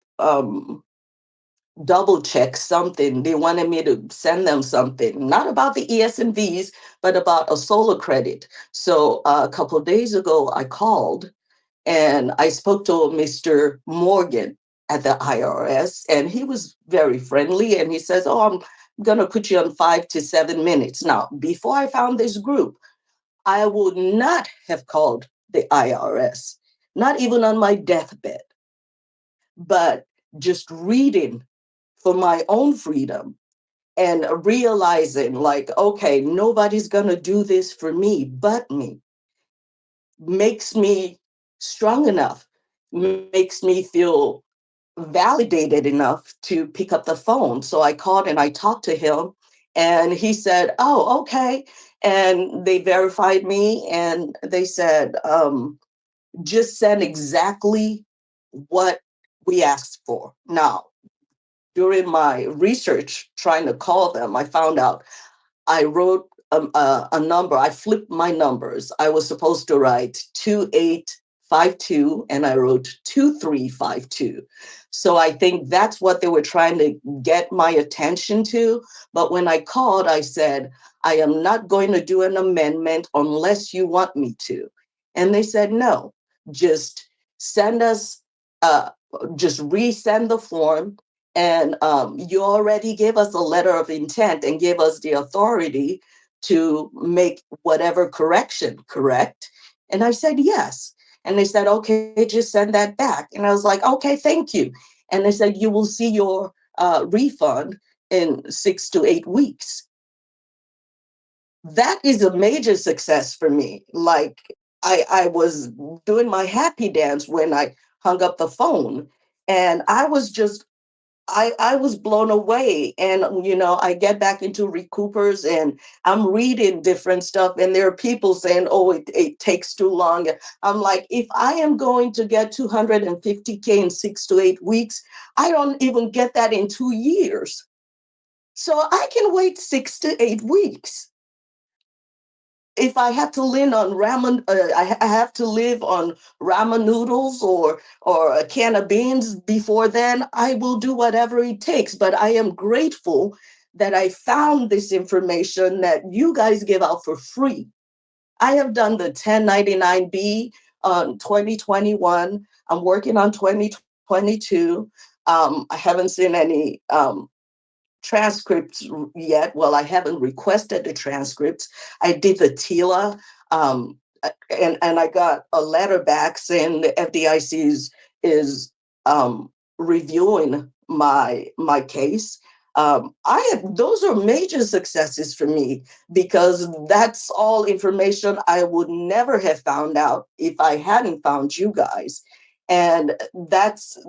double check something. They wanted me to send them something, not about the ES&Vs, but about a solar credit. So a couple of days ago, I called and I spoke to Mr. Morgan at the IRS, and he was very friendly. And he says, oh, I'm going to put you on 5 to 7 minutes. Now, before I found this group, I would not have called the IRS, not even on my deathbed. But just reading for my own freedom and realizing, like, okay, nobody's going to do this for me but me, makes me strong enough, makes me feel validated enough to pick up the phone. So I called and I talked to him, and he said, oh, okay. And they verified me, and they said, just send exactly what we asked for. Now, during my research trying to call them, I found out I wrote a number. I flipped my numbers. I was supposed to write 2852 and I wrote 2352. So I think that's what they were trying to get my attention to. But when I called, I said, I am not going to do an amendment unless you want me to. And they said, no, just send us, just resend the form. And you already gave us a letter of intent and gave us the authority to make whatever correction, correct? And I said, yes. And they said, okay, just send that back. And I was like, okay, thank you. And they said, you will see your refund in 6 to 8 weeks. That is a major success for me. Like I was doing my happy dance when I hung up the phone. And I was just I was blown away. And, you know, I get back into Recoupers and I'm reading different stuff. And there are people saying, oh, it takes too long. I'm like, if I am going to get 250K in 6 to 8 weeks, I don't even get that in 2 years. So I can wait 6 to 8 weeks. If I have to live on ramen, I have to live on ramen noodles or a can of beans before then, I will do whatever it takes. But I am grateful that I found this information that you guys give out for free. I have done the 1099B on 2021. I'm working on 2022. I haven't seen any transcripts yet. Well, I haven't requested the transcripts. I did the TILA, and I got a letter back saying the FDIC is reviewing my case. Those are major successes for me because that's all information I would never have found out if I hadn't found you guys, and that's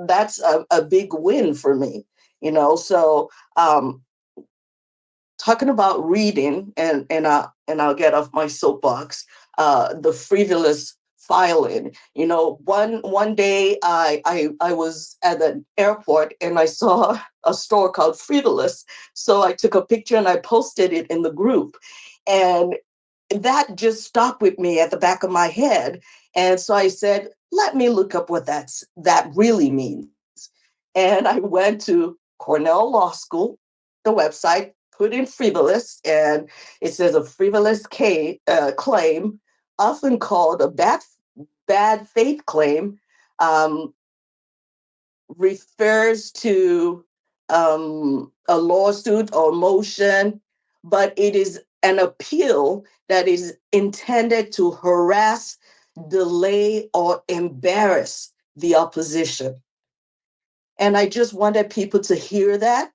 a big win for me. You know, so um, talking about reading, and I'll get off my soapbox. The frivolous filing. You know, one day I was at the airport and I saw a store called Frivolous, so I took a picture and I posted it in the group, and that just stuck with me at the back of my head. And so I said, let me look up what that really means. And I went to Cornell Law School, the website, put in frivolous, and it says a frivolous claim, often called a bad faith claim, um, refers to a lawsuit or motion, but it is an appeal that is intended to harass, delay, or embarrass the opposition. And I just wanted people to hear that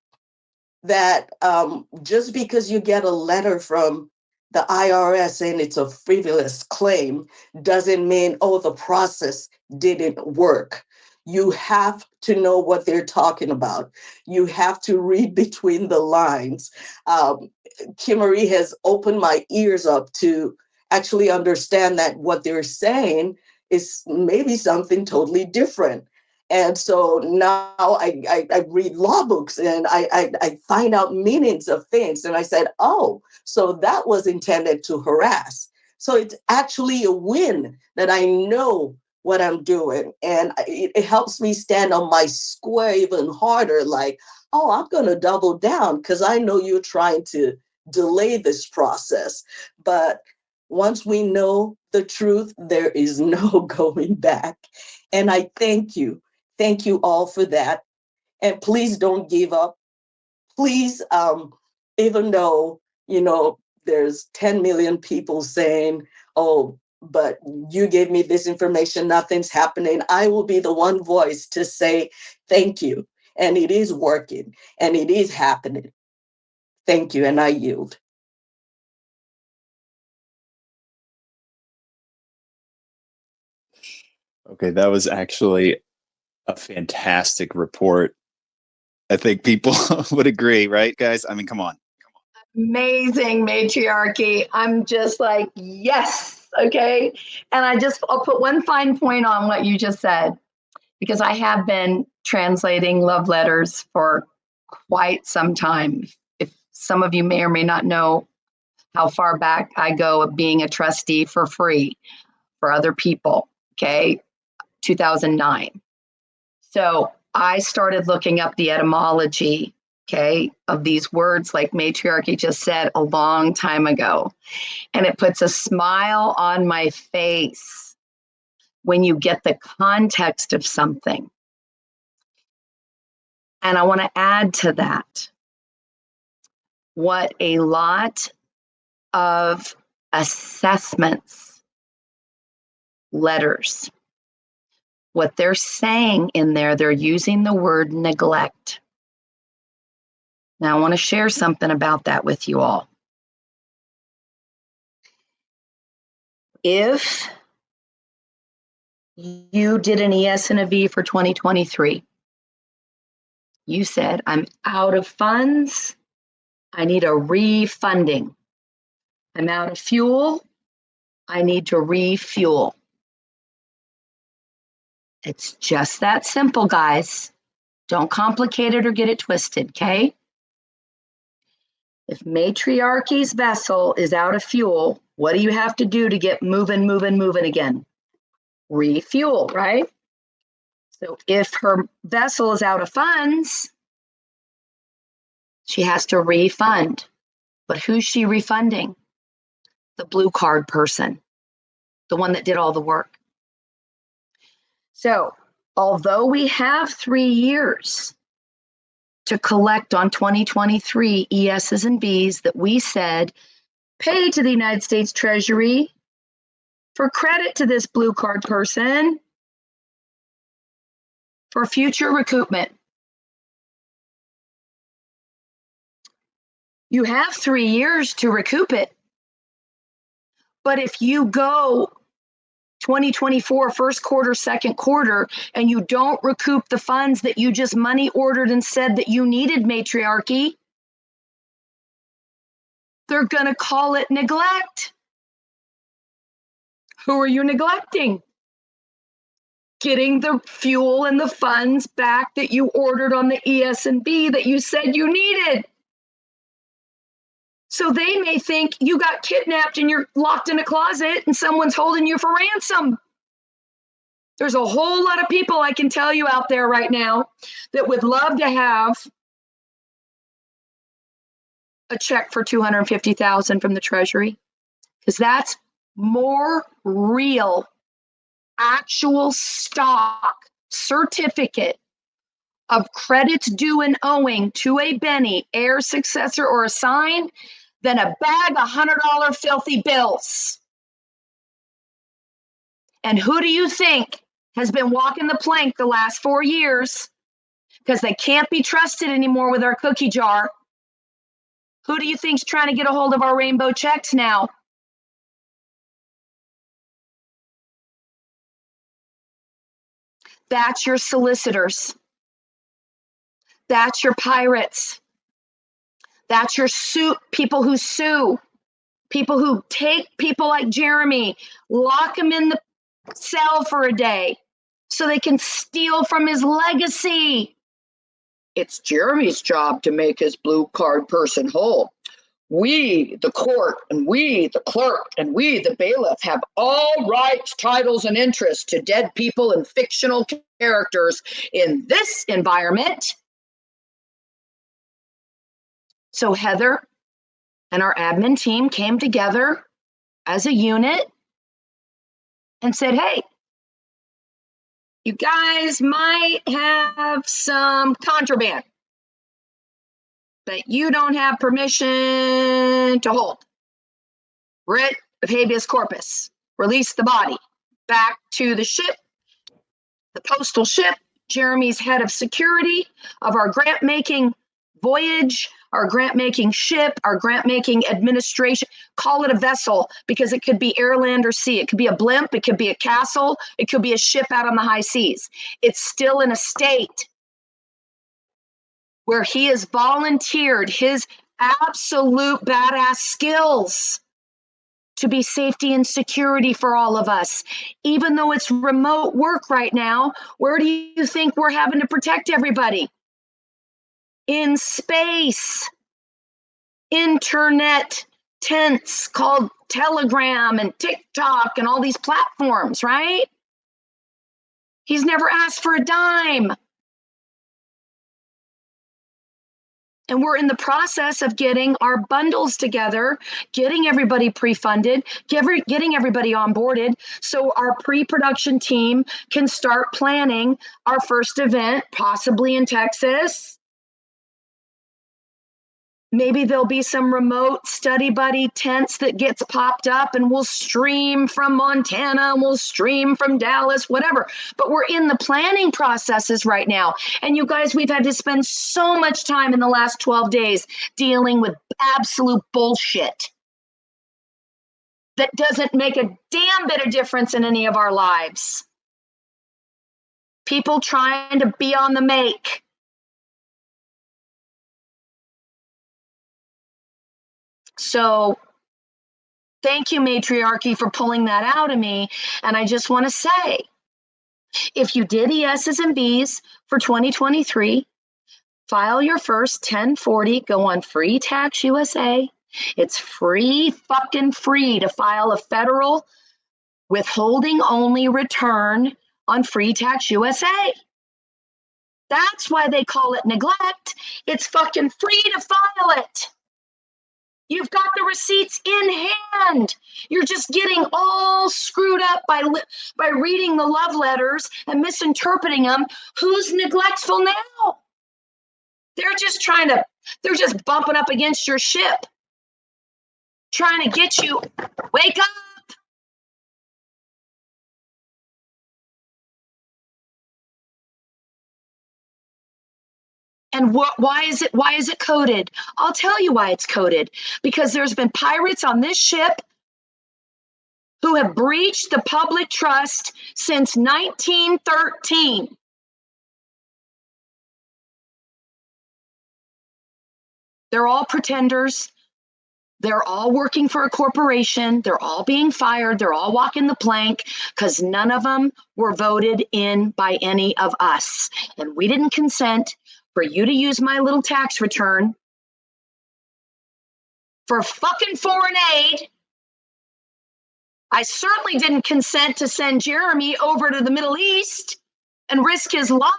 just because you get a letter from the IRS saying it's a frivolous claim doesn't mean, oh, the process didn't work. You have to know what they're talking about. You have to read between the lines. Kimmery has opened my ears up to actually understand that what they're saying is maybe something totally different. And so now I read law books and I find out meanings of things. And I said, oh, so that was intended to harass. So it's actually a win that I know what I'm doing. And it helps me stand on my square even harder. Like, oh, I'm going to double down because I know you're trying to delay this process. But once we know the truth, there is no going back. And I thank you. Thank you all for that. And please don't give up. Please, even though, you know, there's 10 million people saying, oh, but you gave me this information, nothing's happening. I will be the one voice to say thank you. And it is working and it is happening. Thank you. And I yield. Okay, that was actually a fantastic report. I think people would agree, right, guys? I mean, come on. Amazing matriarchy. I'm just like, yes. Okay. And I'll put one fine point on what you just said. because I have been translating love letters for quite some time. If some of you may or may not know how far back I go of being a trustee for free for other people, okay, 2009. So I started looking up the etymology, okay, of these words like matriarchy just said a long time ago. And it puts a smile on my face when you get the context of something. And I want to add to that what a lot of assessments, letters, what they're saying in there, they're using the word neglect. Now, I want to share something about that with you all. If you did an ES and a V for 2023, you said, I'm out of funds, I need a refunding. I'm out of fuel, I need to refuel. It's just that simple, guys. Don't complicate it or get it twisted, okay? If matriarchy's vessel is out of fuel, what do you have to do to get moving again? Refuel, right? So if her vessel is out of funds, she has to refund. But who's she refunding? The blue card person, the one that did all the work. So although we have 3 years to collect on 2023 ESs and Vs that we said pay to the United States Treasury for credit to this blue card person for future recoupment. You have 3 years to recoup it. But if you go 2024 first quarter, second quarter, and you don't recoup the funds that you just money ordered and said that you needed, matriarchy, they're going to call it neglect. Who are you neglecting? Getting the fuel and the funds back that you ordered on the ES and B that you said you needed. So they may think you got kidnapped and you're locked in a closet and someone's holding you for ransom. There's a whole lot of people I can tell you out there right now that would love to have a check for $250,000 from the Treasury, because that's more real, actual stock certificate of credits due and owing to a Benny, heir, successor, or assign than a bag of $100 filthy bills. And who do you think has been walking the plank the last 4 years because they can't be trusted anymore with our cookie jar? Who do you think's trying to get a hold of our rainbow checks now? That's your solicitors. That's your pirates. That's your people who sue. People who take people like Jeremy, lock them in the cell for a day so they can steal from his legacy. It's Jeremy's job to make his blue card person whole. We, the court, and we, the clerk, and we, the bailiff, have all rights, titles, and interests to dead people and fictional characters in this environment. So Heather and our admin team came together as a unit and said, hey, you guys might have some contraband that you don't have permission to hold. Writ of habeas corpus. Release the body back to the ship, the postal ship. Jeremy's head of security of our grant-making voyage, our grant-making ship, our grant-making administration. Call it a vessel because it could be air, land, or sea. It could be a blimp. It could be a castle. It could be a ship out on the high seas. It's still in a state where he has volunteered his absolute badass skills to be safety and security for all of us. Even though it's remote work right now, where do you think we're having to protect everybody? In space. Internet tents called Telegram and TikTok and all these platforms, right? He's never asked for a dime. And we're in the process of getting our bundles together, getting everybody pre-funded, getting everybody onboarded, so our pre-production team can start planning our first event, possibly in Texas. Maybe there'll be some remote study buddy tents that gets popped up and we'll stream from Montana, we'll stream from Dallas, whatever. But we're in the planning processes right now. And you guys, we've had to spend so much time in the last 12 days dealing with absolute bullshit that doesn't make a damn bit of difference in any of our lives. People trying to be on the make. So thank you, Matriarchy, for pulling that out of me. And I just want to say, if you did ESs and Bs for 2023, file your first 1040, go on Free Tax USA. It's fucking free to file a federal withholding only return on Free Tax USA. That's why they call it neglect. It's fucking free to file it. You've got the receipts in hand. You're just getting all screwed up by reading the love letters and misinterpreting them. Who's neglectful now? They're just bumping up against your ship, trying to get you, wake up. And why is it coded? I'll tell you why it's coded. Because there's been pirates on this ship who have breached the public trust since 1913. They're all pretenders. They're all working for a corporation. They're all being fired. They're all walking the plank because none of them were voted in by any of us. And we didn't consent for you to use my little tax return for fucking foreign aid. I certainly didn't consent to send Jeremy over to the Middle East and risk his life.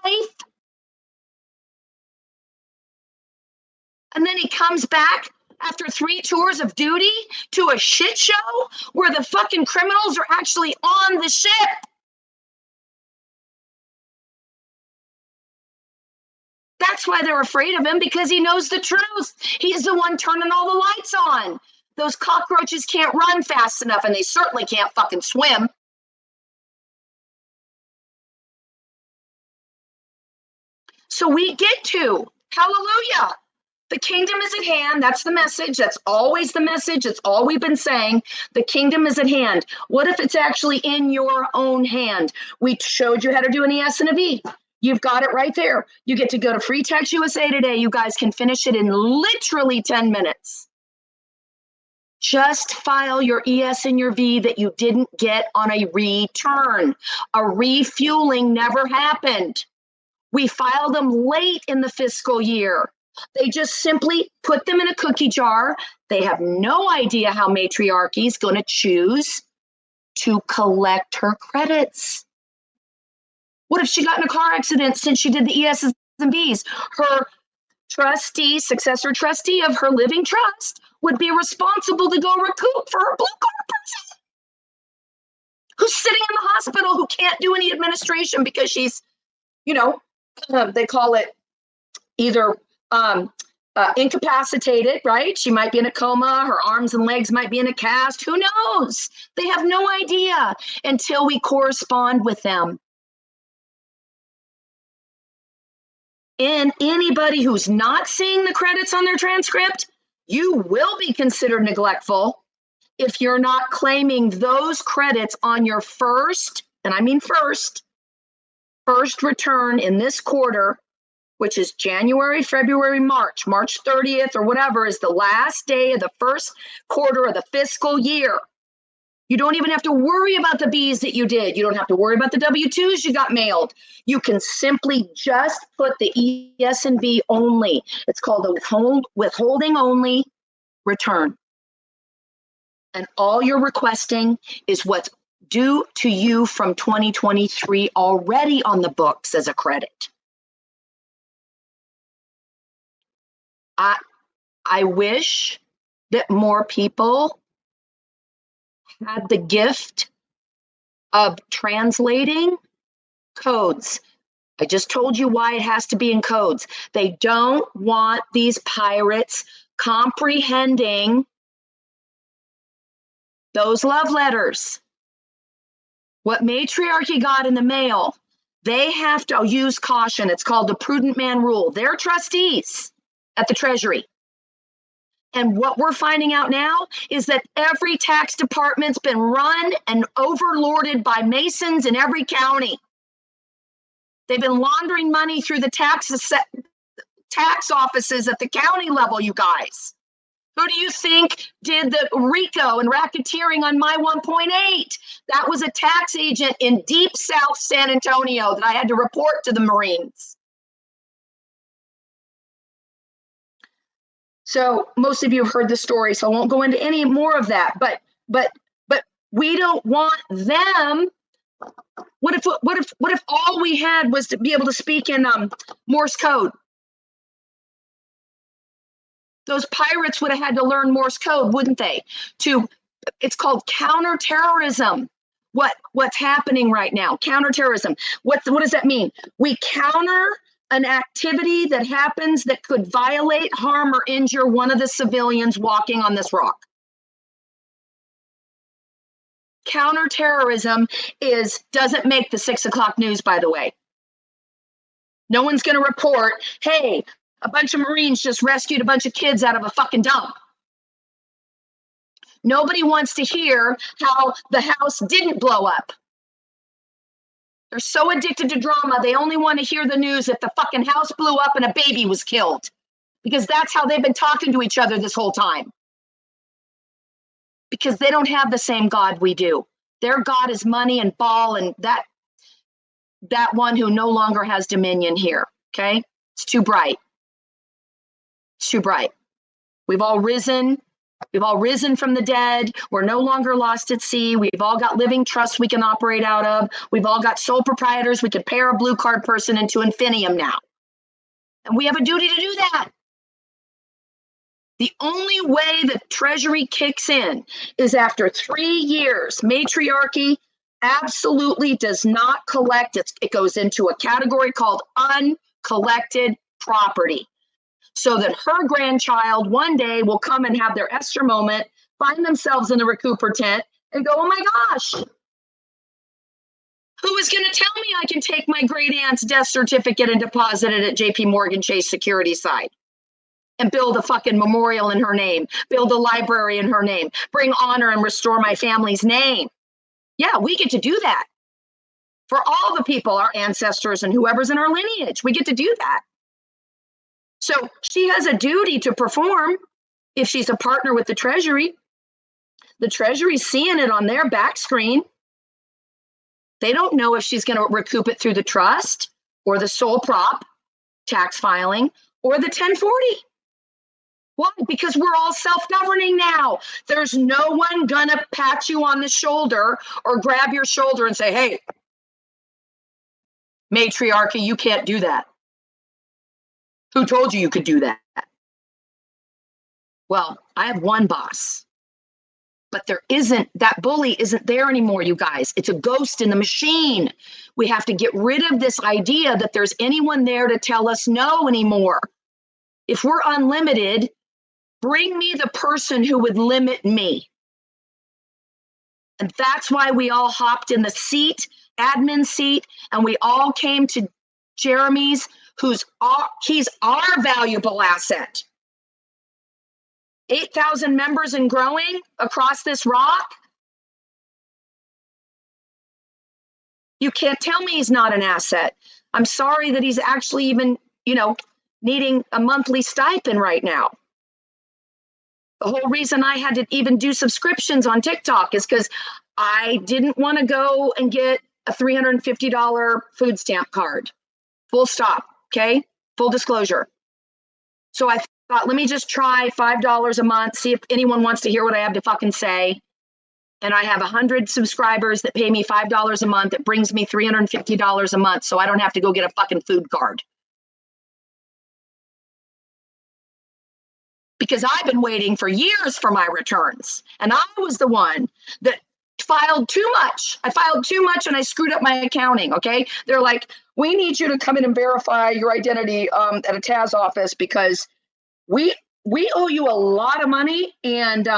And then he comes back after 3 tours of duty to a shit show where the fucking criminals are actually on the ship. That's why they're afraid of him, because he knows the truth. He's the one turning all the lights on. Those cockroaches can't run fast enough, and they certainly can't fucking swim. So we get to, hallelujah, the kingdom is at hand. That's the message. That's always the message. It's all we've been saying. The kingdom is at hand. What if it's actually in your own hand? We showed you how to do an ES and a V. You've got it right there. You get to go to Free Tax USA today. You guys can finish it in literally 10 minutes. Just file your ES and your V that you didn't get on a return. A refueling never happened. We filed them late in the fiscal year. They just simply put them in a cookie jar. They have no idea how Matriarchy is going to choose to collect her credits. What if she got in a car accident since she did the ESs and Bs? Her trustee, successor trustee of her living trust would be responsible to go recoup for her blue card person who's sitting in the hospital, who can't do any administration because she's, they call it either incapacitated, right? She might be in a coma. Her arms and legs might be in a cast. Who knows? They have no idea until we correspond with them. And anybody who's not seeing the credits on their transcript, you will be considered neglectful if you're not claiming those credits on your first, and I mean first return in this quarter, which is January, February, March 30th or whatever is the last day of the first quarter of the fiscal year. You don't even have to worry about the Bs that you did. You don't have to worry about the W-2s you got mailed. You can simply just put the ES and V only. It's called a withholding only return. And all you're requesting is what's due to you from 2023 already on the books as a credit. I wish that more people had the gift of translating codes. I just told you why it has to be in codes. They don't want these pirates comprehending those love letters. What matriarchy got in the mail, they have to use caution. It's called the prudent man rule. They're trustees at the Treasury. And what we're finding out now is that every tax department's been run and overlorded by Masons in every county. They've been laundering money through the tax offices at the county level, you guys. Who do you think did the RICO and racketeering on my 1.8? That was a tax agent in deep South San Antonio that I had to report to the Marines. So most of you have heard the story, so I won't go into any more of that. But we don't want them. What if all we had was to be able to speak in Morse code? Those pirates would have had to learn Morse code, wouldn't they? It's called counterterrorism. What's happening right now? Counterterrorism. What does that mean? We counter an activity that happens that could violate, harm, or injure one of the civilians walking on this rock. Counterterrorism doesn't make the 6 o'clock news, by the way. No one's going to report, hey, a bunch of Marines just rescued a bunch of kids out of a fucking dump. Nobody wants to hear how the house didn't blow up. They're so addicted to drama, they only want to hear the news that the fucking house blew up and a baby was killed. Because that's how they've been talking to each other this whole time. Because they don't have the same God we do. Their God is money and ball and that one who no longer has dominion here. Okay? It's too bright. It's too bright. We've all risen. We've all risen from the dead. We're no longer lost at sea. We've all got living trusts we can operate out of. We've all got sole proprietors. We can pair a blue card person into infinium now. And we have a duty to do that. The only way the Treasury kicks in is after 3 years. Matriarchy absolutely does not collect. It goes into a category called uncollected property. So that her grandchild one day will come and have their Esther moment, find themselves in the Recouper tent and go, oh my gosh, who is going to tell me I can take my great aunt's death certificate and deposit it at JP Morgan Chase Security side and build a fucking memorial in her name, build a library in her name, bring honor and restore my family's name. Yeah, we get to do that for all the people, our ancestors and whoever's in our lineage. We get to do that. So she has a duty to perform if she's a partner with the Treasury. The Treasury's seeing it on their back screen. They don't know if she's going to recoup it through the trust or the sole prop tax filing or the 1040. Why? Because we're all self-governing now. There's no one going to pat you on the shoulder or grab your shoulder and say, hey, matriarchy, you can't do that. Who told you could do that? Well, I have one boss, but that bully isn't there anymore, you guys. It's a ghost in the machine. We have to get rid of this idea that there's anyone there to tell us no anymore. If we're unlimited, bring me the person who would limit me. And that's why we all hopped in the admin seat, and we all came to Jeremy's, he's our valuable asset. 8,000 members and growing across this rock. You can't tell me he's not an asset. I'm sorry that he's actually even, needing a monthly stipend right now. The whole reason I had to even do subscriptions on TikTok is because I didn't want to go and get a $350 food stamp card. Full stop. Okay. Full disclosure. So I thought, let me just try $5 a month, see if anyone wants to hear what I have to fucking say. And I have 100 subscribers that pay me $5 a month. It brings me $350 a month. So I don't have to go get a fucking food card. Because I've been waiting for years for my returns. And I was the one that filed too much. I filed too much and I screwed up my accounting, okay? They're like, we need you to come in and verify your identity at a TAS office because we owe you a lot of money and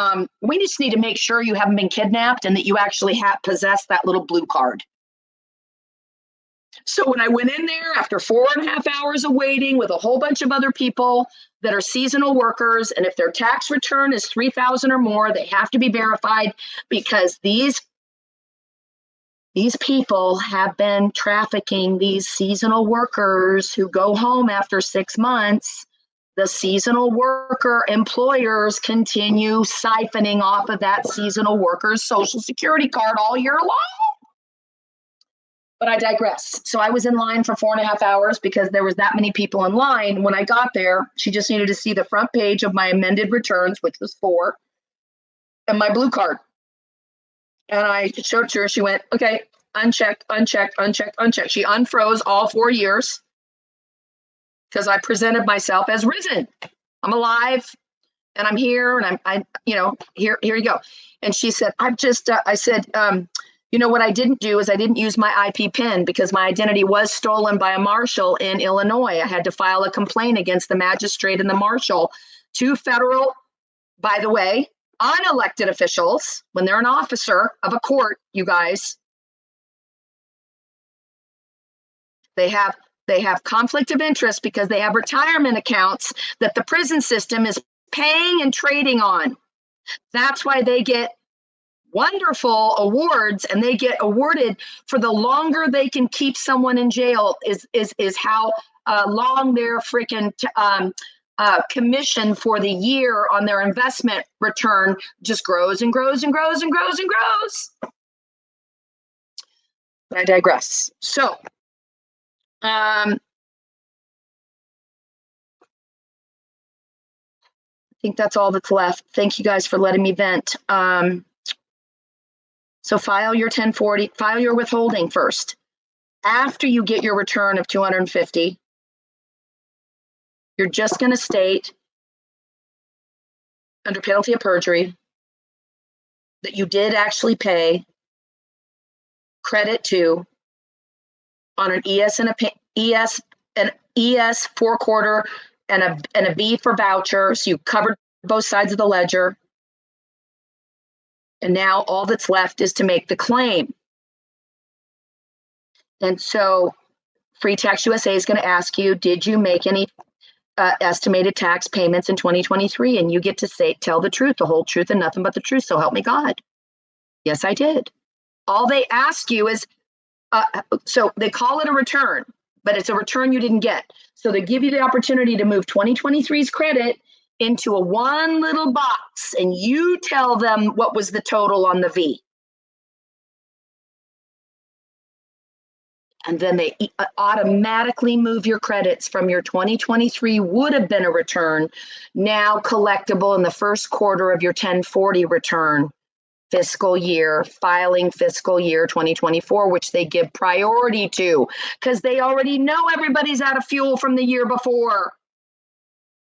we just need to make sure you haven't been kidnapped and that you actually possess that little blue card. So when I went in there after 4.5 hours of waiting with a whole bunch of other people that are seasonal workers, and if their tax return is 3,000 or more, they have to be verified because these people have been trafficking these seasonal workers who go home after 6 months. The seasonal worker employers continue siphoning off of that seasonal worker's social security card all year long. But I digress. So I was in line for 4.5 hours because there was that many people in line. When I got there, she just needed to see the front page of my amended returns, which was 4, and my blue card. And I showed it to her. She went, okay, uncheck, uncheck, uncheck, uncheck. She unfroze all 4 years because I presented myself as risen. I'm alive and I'm here and I here you go. And she said, I said, what I didn't do is I didn't use my IP PIN because my identity was stolen by a marshal in Illinois. I had to file a complaint against the magistrate and the marshal, 2 federal, by the way, unelected officials. When they're an officer of a court, you guys, they have conflict of interest because they have retirement accounts that the prison system is paying and trading on. That's why they get wonderful awards, and they get awarded for the longer they can keep someone in jail is how long their freaking commission for the year on their investment return just grows and grows and grows and grows and grows. But I digress. So I think that's all that's left. Thank you guys for letting me vent. So file your 1040, file your withholding first. After you get your return of 250, you're just going to state under penalty of perjury that you did actually pay credit to on an ES and an ES 4/4 and a B for voucher. So you covered both sides of the ledger. And now all that's left is to make the claim. And so Free Tax USA is going to ask you, did you make any estimated tax payments in 2023? And you get to tell the truth, the whole truth, and nothing but the truth. So help me God. Yes, I did. All they ask you is, so they call it a return, but it's a return you didn't get. So they give you the opportunity to move 2023's credit into a one little box, and you tell them what was the total on the V. And then they automatically move your credits from your 2023 would have been a return, now collectible in the first quarter of your 1040 return fiscal year, filing fiscal year 2024, which they give priority to because they already know everybody's out of fuel from the year before.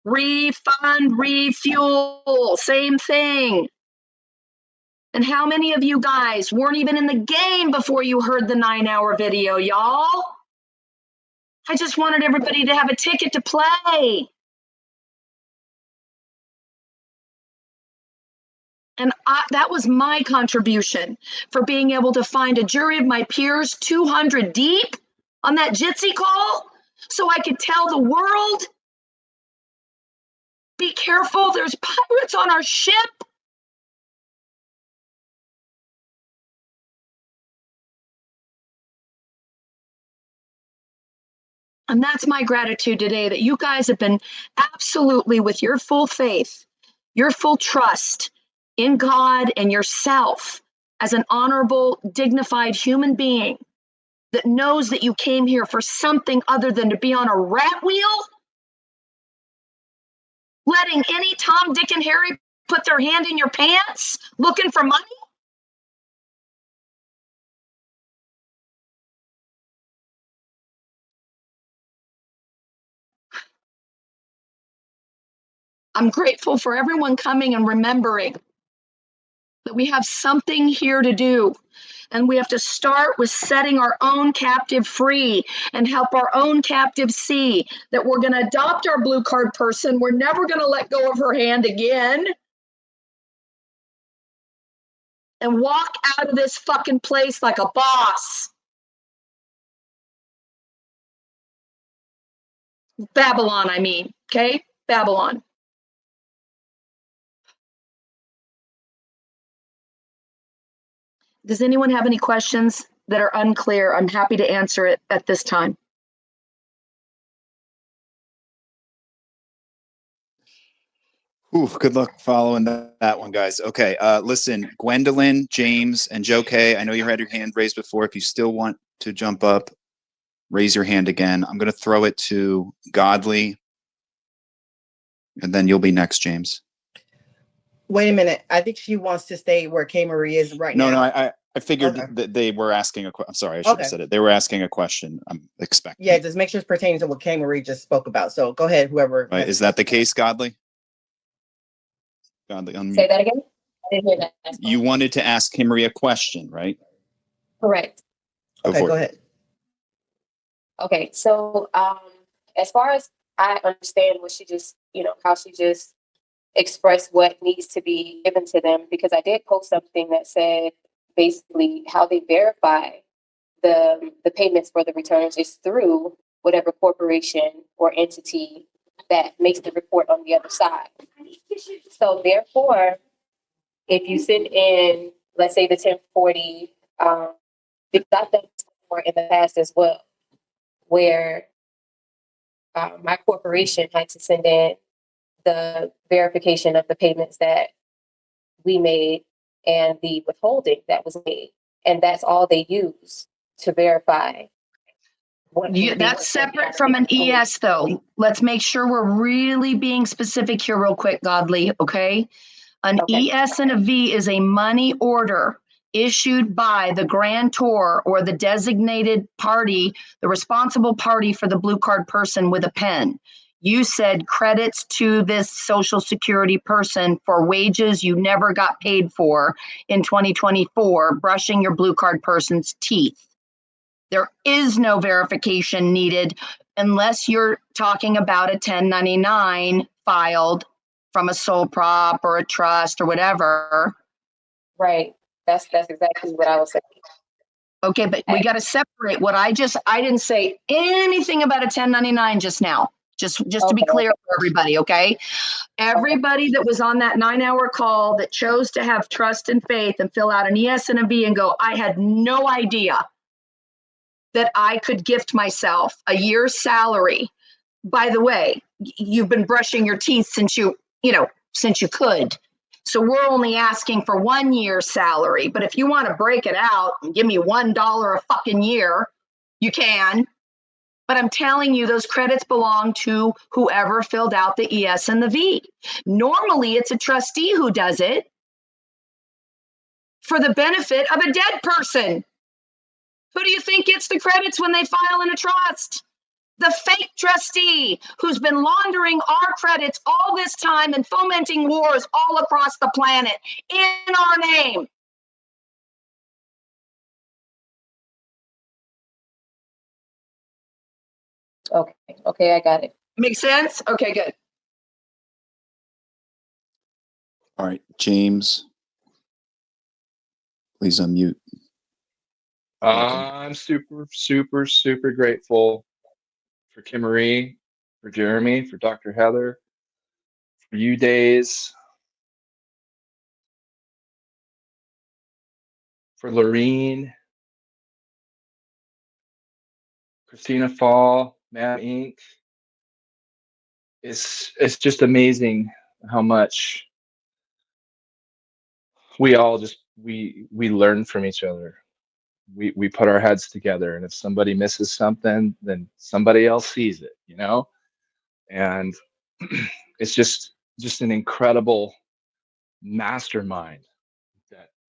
Refund, refuel, same thing. And how many of you guys weren't even in the game before you heard the 9-hour video, y'all? I just wanted everybody to have a ticket to play. And that was my contribution for being able to find a jury of my peers 200 deep on that Jitsi call so I could tell the world, be careful, there's pirates on our ship. And that's my gratitude today, that you guys have been absolutely, with your full faith, your full trust in God and yourself as an honorable, dignified human being that knows that you came here for something other than to be on a rat wheel, letting any Tom, Dick, and Harry put their hand in your pants looking for money? I'm grateful for everyone coming and remembering that we have something here to do. And we have to start with setting our own captive free and help our own captive see that we're going to adopt our blue card person. We're never going to let go of her hand again. And walk out of this fucking place like a boss. Babylon, I mean, okay? Babylon. Does anyone have any questions that are unclear? I'm happy to answer it at this time. Ooh, good luck following that one, guys. Okay, listen, Gwendolyn, James, and Joe K. I know you had your hand raised before. If you still want to jump up, raise your hand again. I'm going to throw it to Godly, and then you'll be next, James. Wait a minute. I think she wants to stay where K Marie is right now. No, I figured Okay. that they were asking a question. I'm sorry, I should have said it. They were asking a question. I'm expecting. Yeah, just make sure it's pertaining to what K Marie just spoke about. So go ahead, whoever. Right. Is that the case, Godly? Godly, unmute. Say that again? I didn't hear that. You wanted to ask Kimmery a question, right? Correct. Okay, go ahead. Okay, so as far as I understand what she just, how she just expressed what needs to be given to them, because I did post something that said basically how they verify the payments for the returns is through whatever corporation or entity that makes the report on the other side. So therefore, if you send in, let's say the 1040, because I've done this before in the past as well, where my corporation had to send in the verification of the payments that we made and the withholding that was made. And that's all they use to verify. That's separate from an ES, though. Let's make sure we're really being specific here real quick, Godly, okay? An ES and a V is a money order issued by the grantor or the designated party, the responsible party for the blue card person with a pen. You said credits to this Social Security person for wages you never got paid for in 2024, brushing your blue card person's teeth. There is no verification needed unless you're talking about a 1099 filed from a sole prop or a trust or whatever. Right. That's exactly what I was saying. Okay, but we got to separate what I didn't say anything about a 1099 just now. Just to be clear for everybody, okay? Everybody that was on that 9-hour call that chose to have trust and faith and fill out an ES and a V and go, I had no idea that I could gift myself a year's salary. By the way, you've been brushing your teeth since you could. So we're only asking for 1 year's salary. But if you want to break it out and give me $1 a fucking year, you can. But I'm telling you, those credits belong to whoever filled out the ES and the V. Normally, it's a trustee who does it for the benefit of a dead person. Who do you think gets the credits when they file in a trust? The fake trustee who's been laundering our credits all this time and fomenting wars all across the planet in our name. Okay, I got it. Makes sense? Okay, good. All right, James, please unmute. I'm super, super, super grateful for Kimmery, for Jeremy, for Dr. Heather, for you, Days, for Lorene, Christina Fall, Matt Inc. It's just amazing how much we all just we learn from each other. We put our heads together, and if somebody misses something, then somebody else sees it, you know? And it's just an incredible mastermind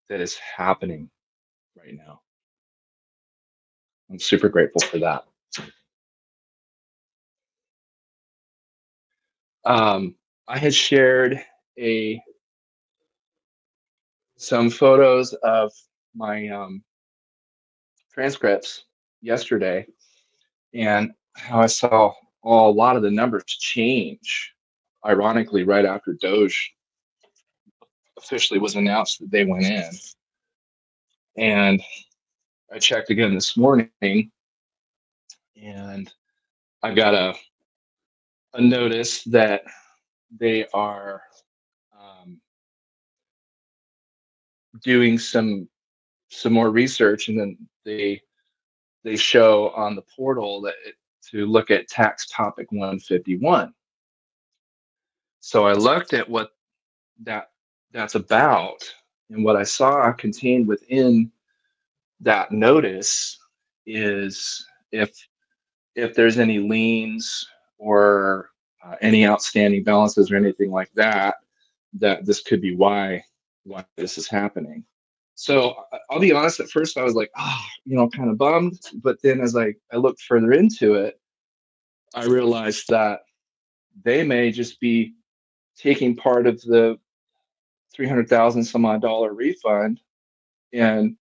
that is happening right now. I'm super grateful for that. I had shared some photos of my transcripts yesterday, and how I saw a lot of the numbers change, ironically, right after Doge officially was announced that they went in. And I checked again this morning, and I got a notice that they are doing some more research, and then they show on the portal that to look at tax topic 151. So I looked at what that's about, and what I saw contained within that notice is if there's any liens or any outstanding balances or anything like that, that this could be why this is happening. So I'll be honest, at first I was like, kind of bummed. But then as I looked further into it, I realized that they may just be taking part of the 300,000 some odd dollar refund and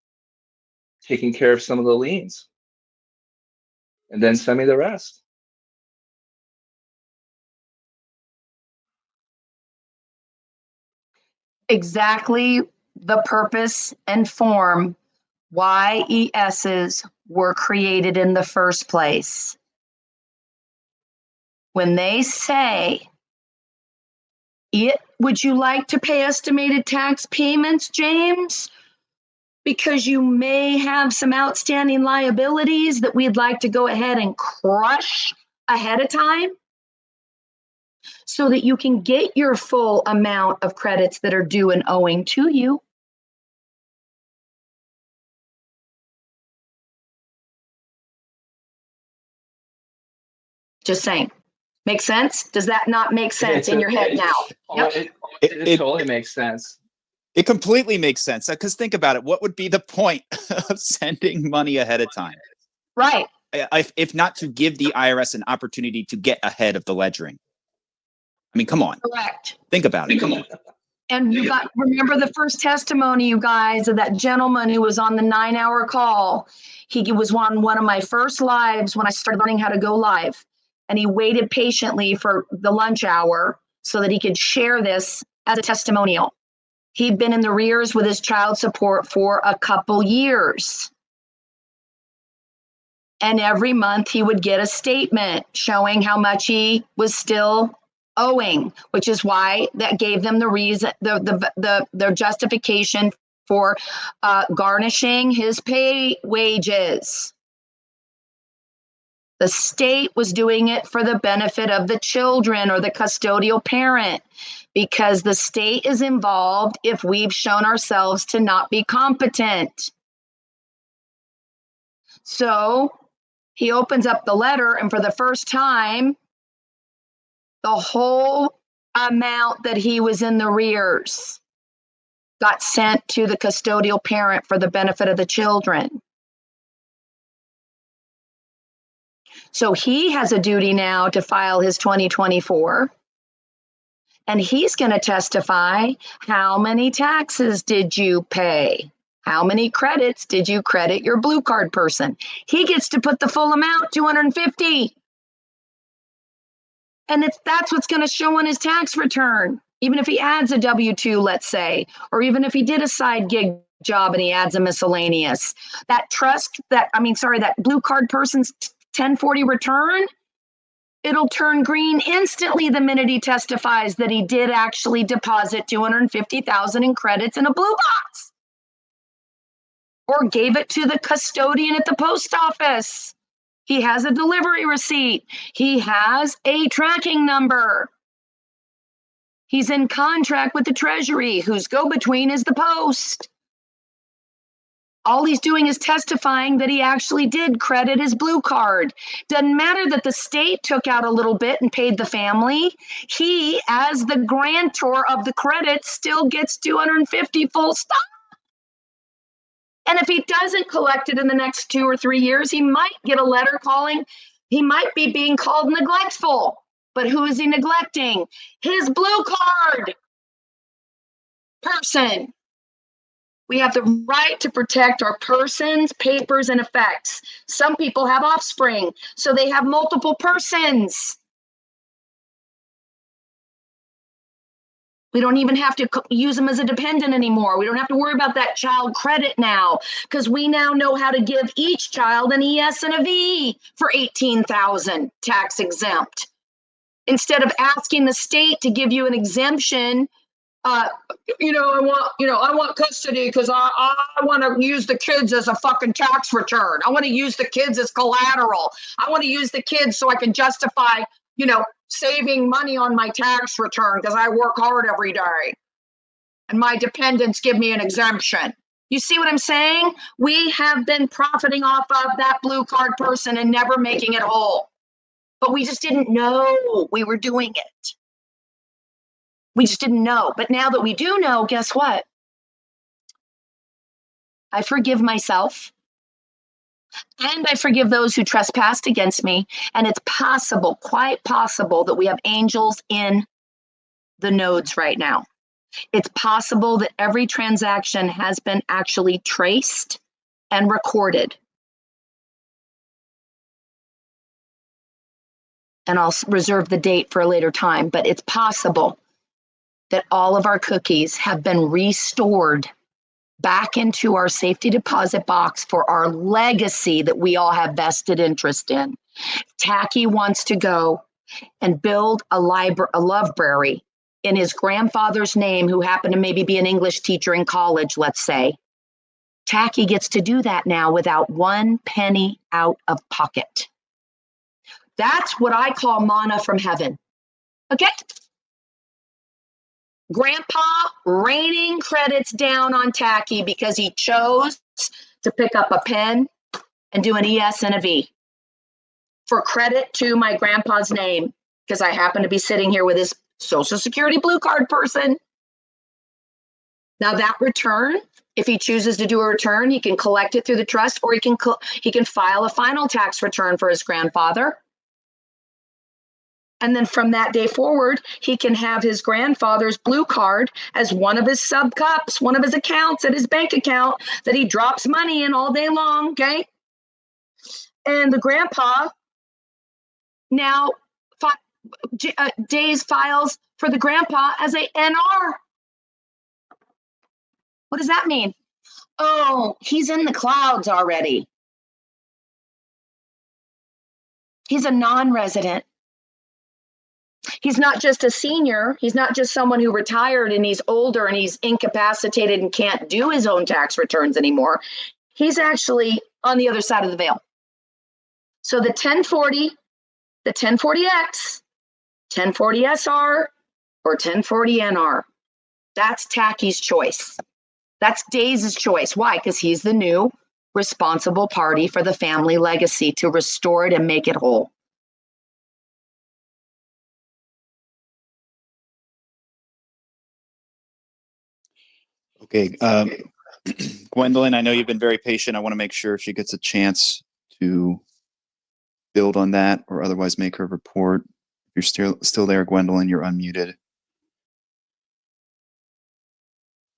taking care of some of the liens, and then send me the rest. Exactly the purpose and form why ESs were created in the first place. When they say, would you like to pay estimated tax payments, James? Because you may have some outstanding liabilities that we'd like to go ahead and crush ahead of time so that you can get your full amount of credits that are due and owing to you. Just saying. Make sense? Does that not make sense in your head now? Yep. It totally makes sense. It completely makes sense, because think about it. What would be the point of sending money ahead of time? Right. If not to give the IRS an opportunity to get ahead of the ledgering. I mean, come on. Correct. Think about it. And remember the first testimony, you guys, of that gentleman who was on the 9-hour call. He was on one of my first lives when I started learning how to go live. And he waited patiently for the lunch hour so that he could share this as a testimonial. He'd been in the rears with his child support for a couple years. And every month he would get a statement showing how much he was still owing, which is why that gave them the reason, the justification for garnishing his pay wages. The state was doing it for the benefit of the children or the custodial parent, because the state is involved if we've shown ourselves to not be competent. So he opens up the letter, and for the first time, the whole amount that he was in the rears got sent to the custodial parent for the benefit of the children. So he has a duty now to file his 2024, and he's going to testify, how many taxes did you pay? How many credits did you credit your blue card person? He gets to put the full amount, 250. And that's what's going to show on his tax return. Even if he adds a W-2, let's say, or even if he did a side gig job and he adds a miscellaneous, that blue card person's 1040 return, it'll turn green instantly the minute he testifies that he did actually deposit 250,000 in credits in a blue box, or gave it to the custodian at the post office. He has a delivery receipt. He has a tracking number. He's in contract with the Treasury, whose go-between is the Post. All he's doing is testifying that he actually did credit his blue card. Doesn't matter that the state took out a little bit and paid the family. He, as the grantor of the credit, still gets 250 full stop. And if he doesn't collect it in the next 2 or 3 years, he might get a letter calling. He might be being called neglectful. But who is he neglecting? His blue card person. We have the right to protect our persons, papers, and effects. Some people have offspring, so they have multiple persons. We don't even have to use them as a dependent anymore. We don't have to worry about that child credit now, because we now know how to give each child an ES and a V for $18,000 tax exempt. Instead of asking the state to give you an exemption, I want custody because I want to use the kids as a fucking tax return. I want to use the kids as collateral. I want to use the kids so I can justify, saving money on my tax return because I work hard every day. And my dependents give me an exemption. You see what I'm saying? We have been profiting off of that blue card person and never making it whole. But we just didn't know we were doing it. We just didn't know. But now that we do know, guess what? I forgive myself. And I forgive those who trespassed against me. And it's possible, quite possible, that we have angels in the nodes right now. It's possible that every transaction has been actually traced and recorded. And I'll reserve the date for a later time, but it's possible that all of our cookies have been restored back into our safety deposit box for our legacy that we all have vested interest in. Tacky wants to go and build a library in his grandfather's name, who happened to maybe be an English teacher in college, let's say. Tacky gets to do that now without 1 penny out of pocket. That's what I call manna from heaven. Okay? Grandpa raining credits down on Tacky because he chose to pick up a pen and do an ES and a V for credit to my grandpa's name, because I happen to be sitting here with his Social Security blue card person. Now that return, if he chooses to do a return, he can collect it through the trust, or he can file a final tax return for his grandfather. And then from that day forward, he can have his grandfather's blue card as one of his sub cups, one of his accounts at his bank account that he drops money in all day long, okay? And the grandpa now Days files for the grandpa as a NR. What does that mean? Oh, he's in the clouds already. He's a non-resident. He's not just a senior. He's not just someone who retired and he's older and he's incapacitated and can't do his own tax returns anymore. He's actually on the other side of the veil. So the 1040, the 1040X, 1040SR, or 1040NR, that's Tacky's choice. That's Days' choice. Why? Because he's the new responsible party for the family legacy to restore it and make it whole. Okay. Gwendolyn, I know you've been very patient. I want to make sure she gets a chance to build on that or otherwise make her report. If you're still there, Gwendolyn, you're unmuted.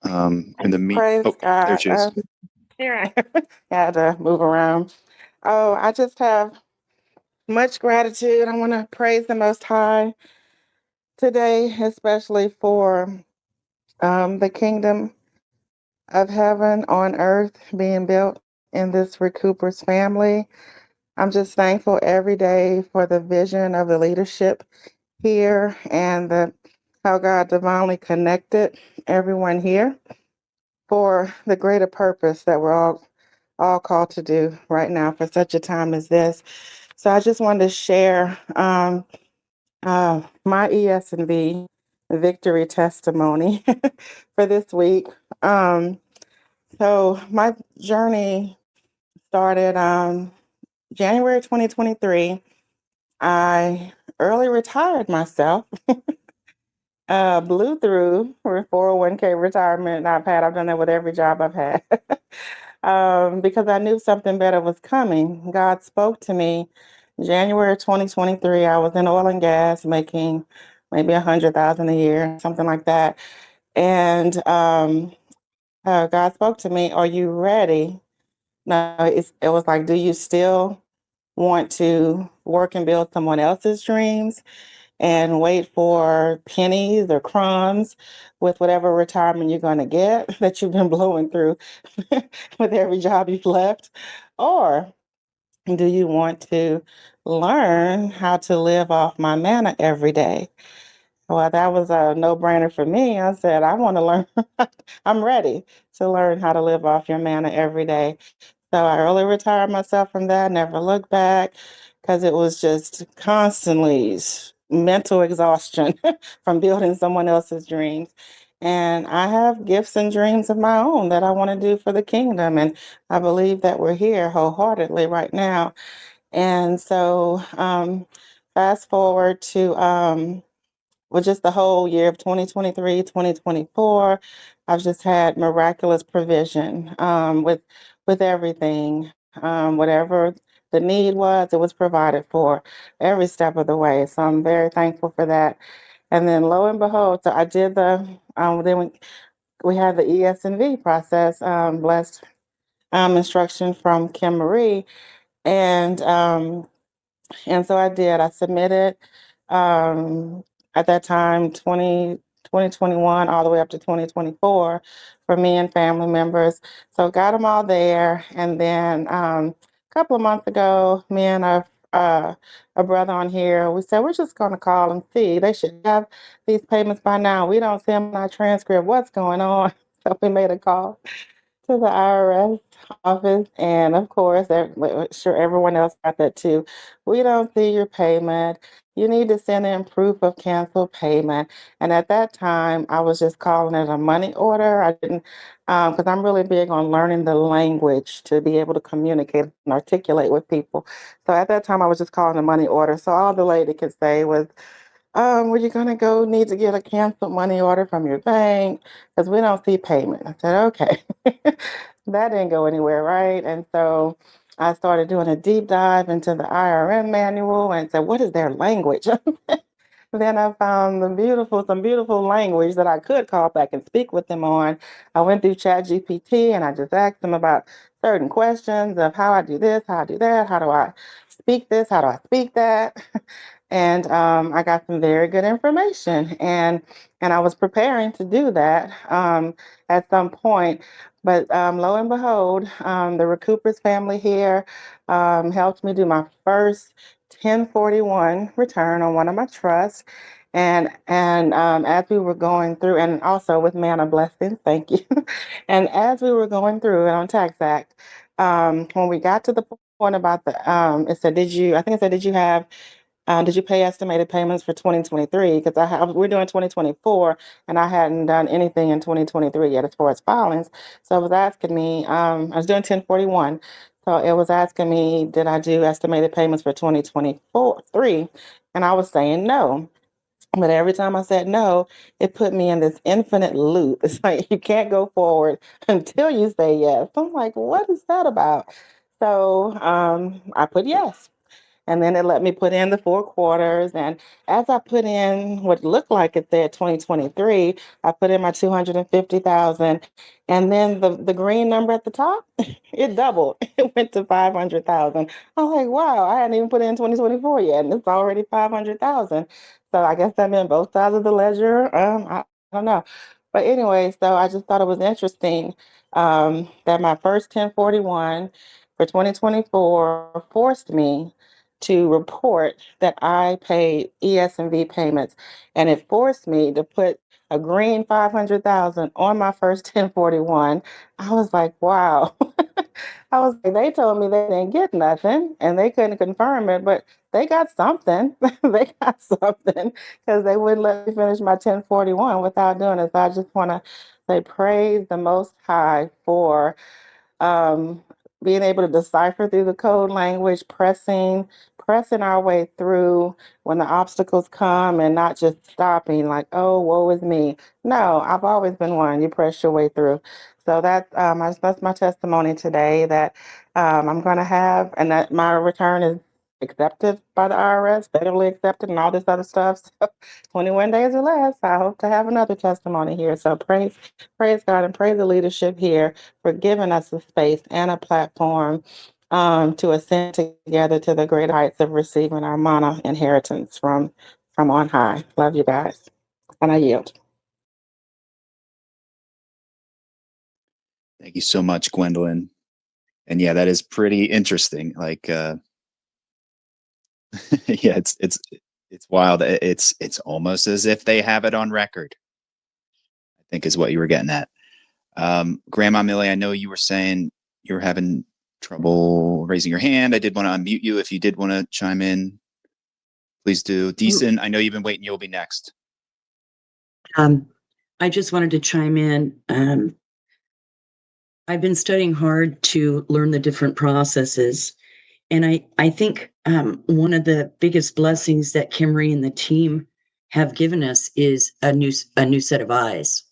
In the Praise God. there she is. Here I had to move around. Oh, I just have much gratitude. I want to praise the Most High today, especially for the kingdom of heaven on earth being built in this RECOUPERS family. I'm just thankful every day for the vision of the leadership here and how God divinely connected everyone here for the greater purpose that we're all called to do right now for such a time as this. So I just wanted to share my ES&V victory testimony for this week. So my journey started January 2023. I early retired myself, blew through for 401k retirement I've had. I've done that with every job I've had. Because I knew something better was coming. God spoke to me January 2023. I was in oil and gas making maybe 100,000 a year, something like that. And God spoke to me, "Are you ready?" No, it was like, "Do you still want to work and build someone else's dreams and wait for pennies or crumbs with whatever retirement you're going to get that you've been blowing through with every job you've left? Or do you want to learn how to live off my manna every day?" Well, that was a no-brainer for me. I said, "I want to learn. I'm ready to learn how to live off your manna every day." So I early retired myself from that, never looked back, because it was just constantly mental exhaustion from building someone else's dreams. And I have gifts and dreams of my own that I want to do for the kingdom. And I believe that we're here wholeheartedly right now. And so, fast forward to just the whole year of 2023, 2024, I've just had miraculous provision with everything. Whatever the need was, it was provided for every step of the way. So I'm very thankful for that. And then lo and behold, so I did then we had the ES&V process, blessed instruction from Kim Marie. And so I did. I submitted um, at that time 2021 all the way up to 2024 for me and family members. So got them all there. And then a couple of months ago, me and a brother on here, we said, we're just going to call and see. They should have these payments by now. We don't see them in our transcript. What's going on? So we made a call to the IRS office, and of course, sure everyone else got that too. We don't see your payment. You need to send in proof of canceled payment. And at that time, I was just calling it a money order. I didn't, because I'm really big on learning the language to be able to communicate and articulate with people. So at that time, I was just calling a money order. So all the lady could say was, "Were you gonna go need to get a canceled money order from your bank? Because we don't see payment." I said, "Okay." That didn't go anywhere, right? And so I started doing a deep dive into the IRM manual and said, what is their language? Then I found some beautiful language that I could call back and speak with them on. I went through ChatGPT and I just asked them about certain questions of how I do this, how I do that, how do I speak this, how do I speak that. And I got some very good information, and I was preparing to do that at some point. But lo and behold, the Recoupers family here helped me do my first 1041 return on one of my trusts. And as we were going through, and also with Manna Blessings, thank you. And as we were going through it on Tax Act, when we got to the point about it said, I think it said, did you pay estimated payments for 2023? Because we're doing 2024, and I hadn't done anything in 2023 yet as far as filings. So it was asking me, I was doing 1041. So it was asking me, did I do estimated payments for 2024, and I was saying no. But every time I said no, it put me in this infinite loop. It's like you can't go forward until you say yes. I'm like, what is that about? So I put yes. And then it let me put in the 4 quarters. And as I put in what looked like it said 2023, I put in my 250,000. And then the green number at the top, it doubled. It went to 500,000. I'm like, wow, I hadn't even put in 2024 yet, and it's already 500,000. So I guess that meant both sides of the ledger. I don't know. But anyway, so I just thought it was interesting that my first 1041 for 2024 forced me to report that I paid ES&V payments, and it forced me to put a green 500,000 on my first 1041. I was like, wow. I was like, they told me they didn't get nothing and they couldn't confirm it, but they got something. They got something because they wouldn't let me finish my 1041 without doing it. So I just want to say praise the Most High for um, being able to decipher through the code language, pressing our way through when the obstacles come and not just stopping like, oh, woe is me. No, I've always been one. You press your way through. So that's my testimony today that I'm going to have, and that my return is accepted by the IRS, federally accepted, and all this other stuff. So 21 days or less. I hope to have another testimony here. So praise God and praise the leadership here for giving us a space and a platform to ascend together to the great heights of receiving our mana inheritance from on high. Love you guys. And I yield. Thank you so much, Gwendolyn. And yeah, that is pretty interesting. Like, yeah, it's wild. It's almost as if they have it on record, I think is what you were getting at. Grandma Millie, I know you were saying you were having trouble raising your hand. I did want to unmute you. If you did want to chime in, please do. Decent, I know you've been waiting. You'll be next. I just wanted to chime in. I've been studying hard to learn the different processes. And I think one of the biggest blessings that Kimry and the team have given us is a new set of eyes,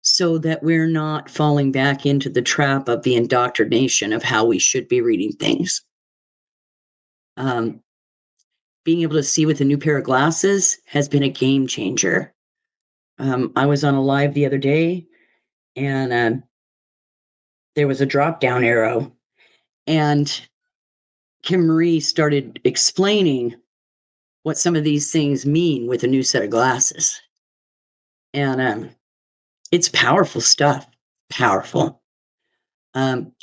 so that we're not falling back into the trap of the indoctrination of how we should be reading things. Being able to see with a new pair of glasses has been a game changer. I was on a live the other day, and there was a drop down arrow, and Kim Marie started explaining what some of these things mean with a new set of glasses. And it's powerful stuff, powerful.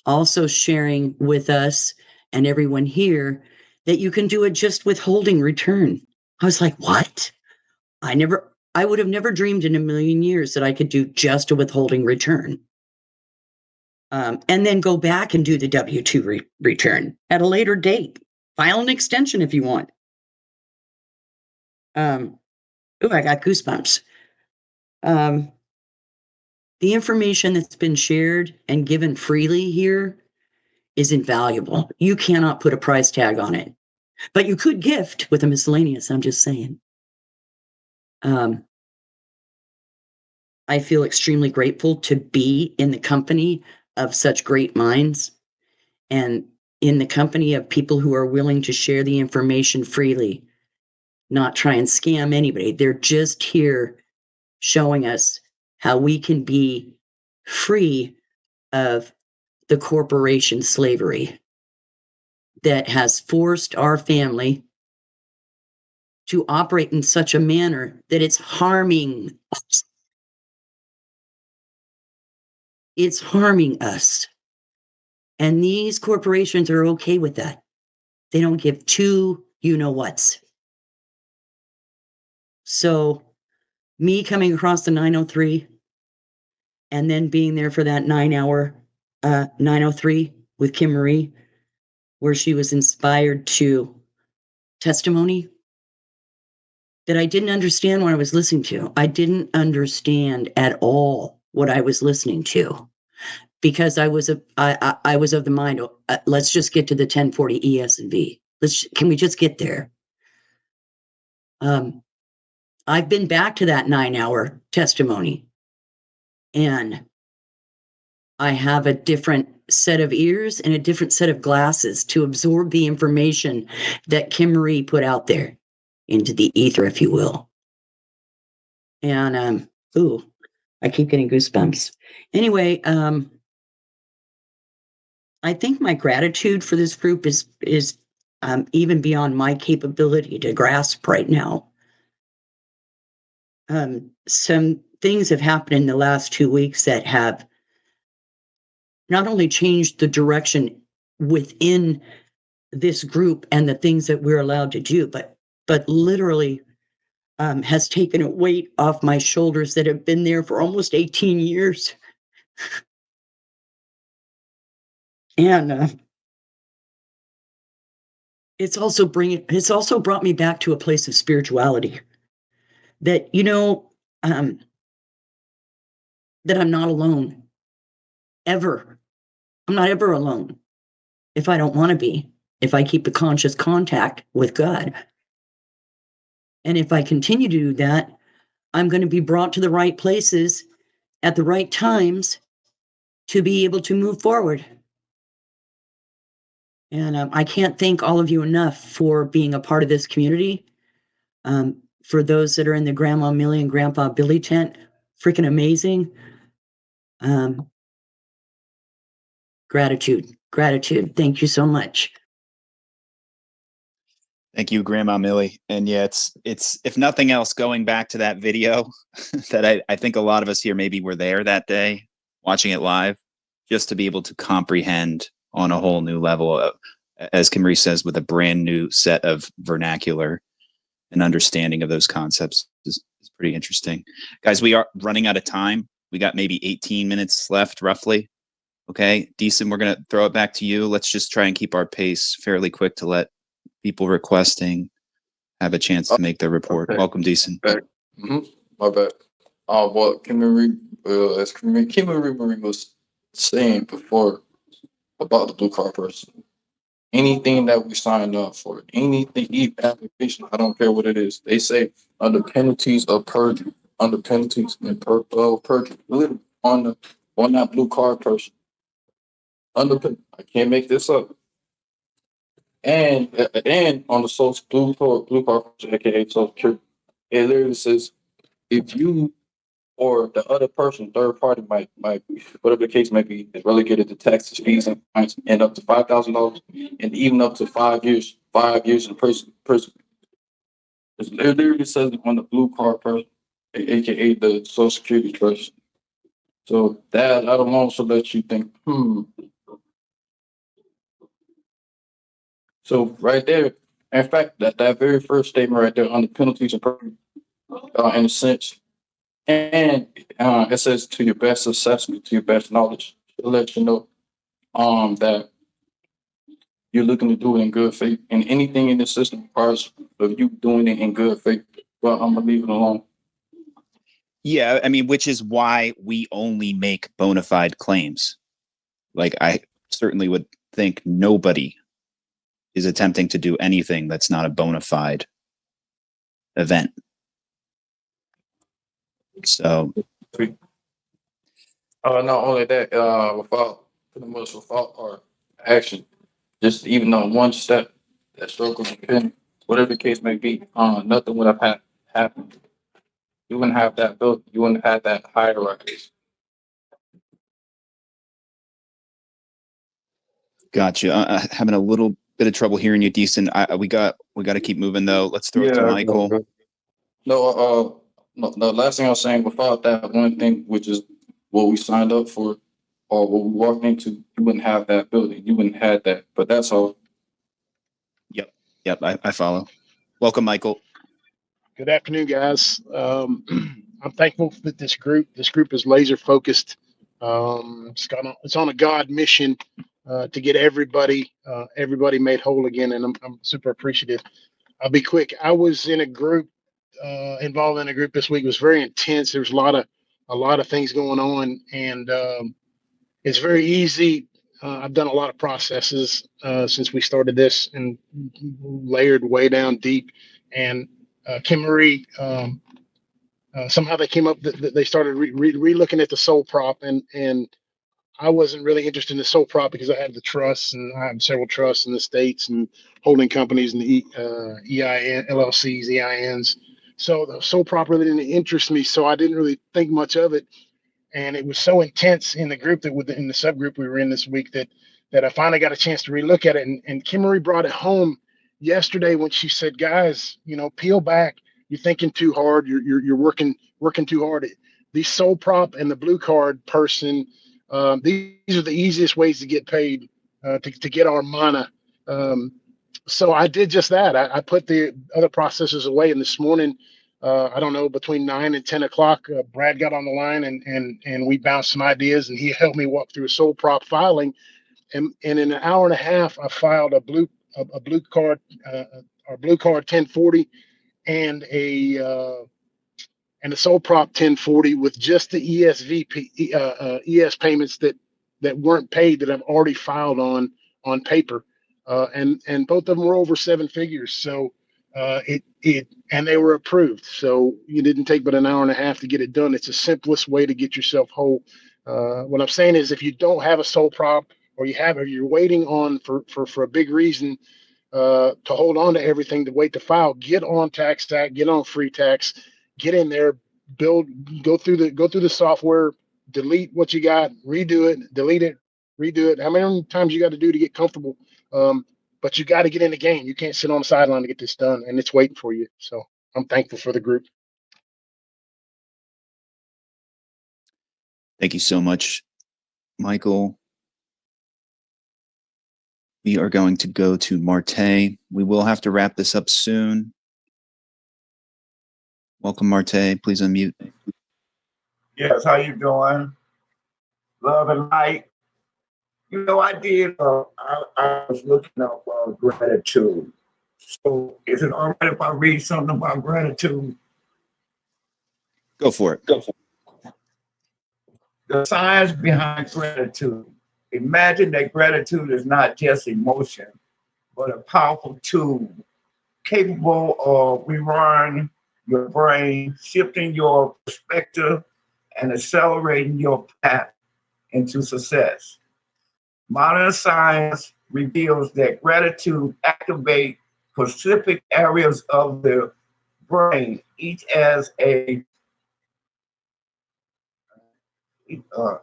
Also sharing with us and everyone here that you can do it just withholding return. I was like, what? I would have never dreamed in a million years that I could do just a withholding return. And then go back and do the W-2 return at a later date. File an extension if you want. I got goosebumps. The information that's been shared and given freely here is invaluable. You cannot put a price tag on it, but you could gift with a miscellaneous. I'm just saying. I feel extremely grateful to be in the company of such great minds and in the company of people who are willing to share the information freely, not try and scam anybody. They're just here showing us how we can be free of the corporation slavery that has forced our family to operate in such a manner that it's harming us. It's harming us. And these corporations are okay with that. They don't give two you-know-whats. So me coming across the 903 and then being there for that 9-hour 903 with Kim Marie, where she was inspired to testimony that I didn't understand what I was listening to. I didn't understand at all what I was listening to, because I was of the mind, let's just get to the 1040 ES and V. Can we just get there? I've been back to that 9-hour testimony, and I have a different set of ears and a different set of glasses to absorb the information that Kim Marie put out there into the ether, if you will. And I keep getting goosebumps. Anyway, I think my gratitude for this group is even beyond my capability to grasp right now. Some things have happened in the last 2 weeks that have not only changed the direction within this group and the things that we're allowed to do, but literally has taken a weight off my shoulders that have been there for almost 18 years. And it's also brought me back to a place of spirituality that, that I'm not alone ever. I'm not ever alone if I don't want to be, if I keep a conscious contact with God. And if I continue to do that, I'm going to be brought to the right places at the right times to be able to move forward. And I can't thank all of you enough for being a part of this community. For those that are in the Grandma Millie and Grandpa Billy tent, freaking amazing. Gratitude. Thank you so much. Thank you, Grandma Millie. And yeah, it's if nothing else, going back to that video that I think a lot of us here maybe were there that day, watching it live, just to be able to comprehend on a whole new level of, as Kimberly says, with a brand new set of vernacular and understanding of those concepts is pretty interesting. Guys, we are running out of time. We got maybe 18 minutes left, roughly. Okay, Deason, we're going to throw it back to you. Let's just try and keep our pace fairly quick to let people requesting have a chance to make their report. Okay. Welcome, Deason. My bad. What Kimberly, as Kimberly was saying before about the blue card person, anything that we sign up for, anything, each application, I don't care what it is, they say under penalties of perjury, perjury, literally on that blue card person. I can't make this up. And on the social blue card, aka Social Security, it literally says if you or the other person, third party, might whatever the case may be, is relegated to taxes, fees, and fines, and up to $5,000, and even up to 5 years, 5 years in prison. It literally says on the blue card person, aka the Social Security person. So that alone should let you think, So right there, in fact, that very first statement right there on the penalties and in a sense, and it says to your best assessment, to your best knowledge, to let you know that you're looking to do it in good faith, and anything in the system requires of you doing it in good faith. But I'm gonna leave it alone. Yeah, I mean, which is why we only make bona fide claims. Like, I certainly would think nobody is attempting to do anything that's not a bona fide event. So, not only that, without our action, just even on one step, that struggle depend, whatever the case may be, nothing would have happened. You wouldn't have that built. You wouldn't have that hierarchy. gotcha. Having a little bit of trouble hearing you, Decent. We got to keep moving though. Let's throw it to Michael. No, the last thing I was saying, without that one thing, which is what we signed up for or what we walked into, you wouldn't have that building. You wouldn't have that. But that's all. Yep, I follow. Welcome, Michael. Good afternoon, guys. I'm thankful that this group is laser focused. It's on a God mission to get everybody made whole again, and I'm super appreciative. I'll be quick. I was in a group, involved in a group this week. It was very intense. There was a lot of things going on, and it's very easy. I've done a lot of processes since we started this and layered way down deep. And Kim Marie, somehow they came up that they started re-looking at the soul prop, and I wasn't really interested in the soul prop because I had the trusts, and I have several trusts in the states and holding companies and the EIN, LLCs, EINs. So the soul prop really didn't interest me, so I didn't really think much of it. And it was so intense in the group in the subgroup we were in this week that I finally got a chance to relook at it. And Kimmery brought it home yesterday when she said, "Guys, peel back. You're thinking too hard. You're working too hard. The soul prop and the blue card person. These are the easiest ways to get paid, to get our mana." So I did just that. I put the other processes away, and this morning I don't know, between 9 and 10 o'clock, Brad got on the line and we bounced some ideas, and he helped me walk through a sole prop filing. And in an hour and a half, I filed a blue card, or blue card 1040 and a sole prop 1040 with just the ES payments that weren't paid that I've already filed on paper, and both of them were over 7 figures. So and they were approved. So you didn't take but an hour and a half to get it done. It's the simplest way to get yourself whole. What I'm saying is, if you don't have a sole prop, or you're waiting on for a big reason to hold on to everything, to wait to file, get on TaxAct, get on free tax, get in there, go through the software, delete what you got, redo it, delete it, redo it. How many times you got to do to get comfortable? But you got to get in the game. You can't sit on the sideline to get this done, and it's waiting for you. So I'm thankful for the group. Thank you so much, Michael. We are going to go to Marte. We will have to wrap this up soon. Welcome, Marte. Please unmute. Yes, how you doing? Love and light. You know, I did. I was looking up gratitude. So, is it all right if I read something about gratitude? Go for it. Go for it. The science behind gratitude. Imagine that gratitude is not just emotion, but a powerful tool capable of rewiring your brain, shifting your perspective, and accelerating your path into success. Modern science reveals that gratitude activates specific areas of the brain, each as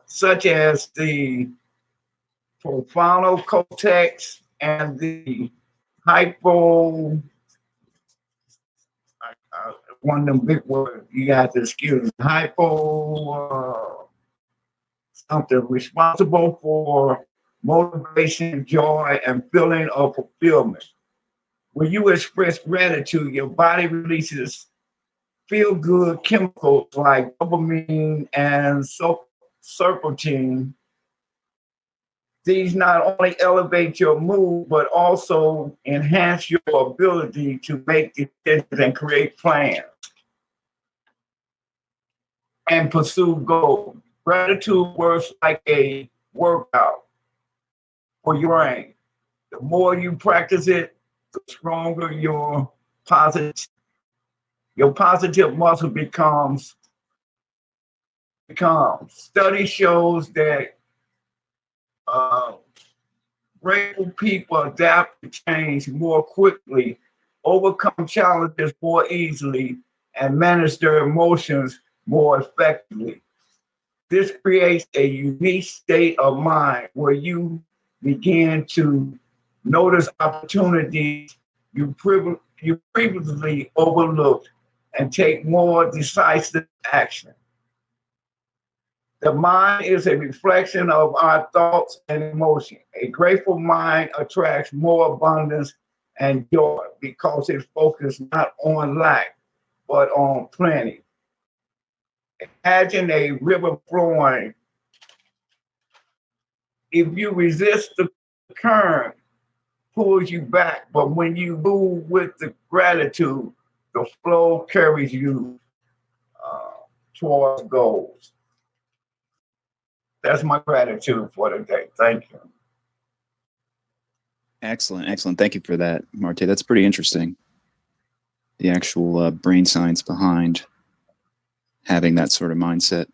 such as the prefrontal cortex and the hypo. One of them big words you got to excuse me. Hypo. Something responsible for motivation, joy, and feeling of fulfillment. When you express gratitude, your body releases feel-good chemicals like dopamine and serpentine. These not only elevate your mood, but also enhance your ability to make decisions and create plans and pursue goals. Gratitude works like a workout for your brain. The more you practice it, the stronger your positive muscle becomes. Study shows that grateful people adapt to change more quickly, overcome challenges more easily, and manage their emotions more effectively. This creates a unique state of mind where you begin to notice opportunities you previously overlooked and take more decisive action. The mind is a reflection of our thoughts and emotions. A grateful mind attracts more abundance and joy because it focuses not on lack, but on plenty. Imagine a river flowing. If you resist the current, pulls you back, but when you move with the gratitude, the flow carries you towards goals. That's my gratitude for today. Thank you. Excellent, excellent. Thank you for that, Marte. That's pretty interesting. The actual brain science behind having that sort of mindset.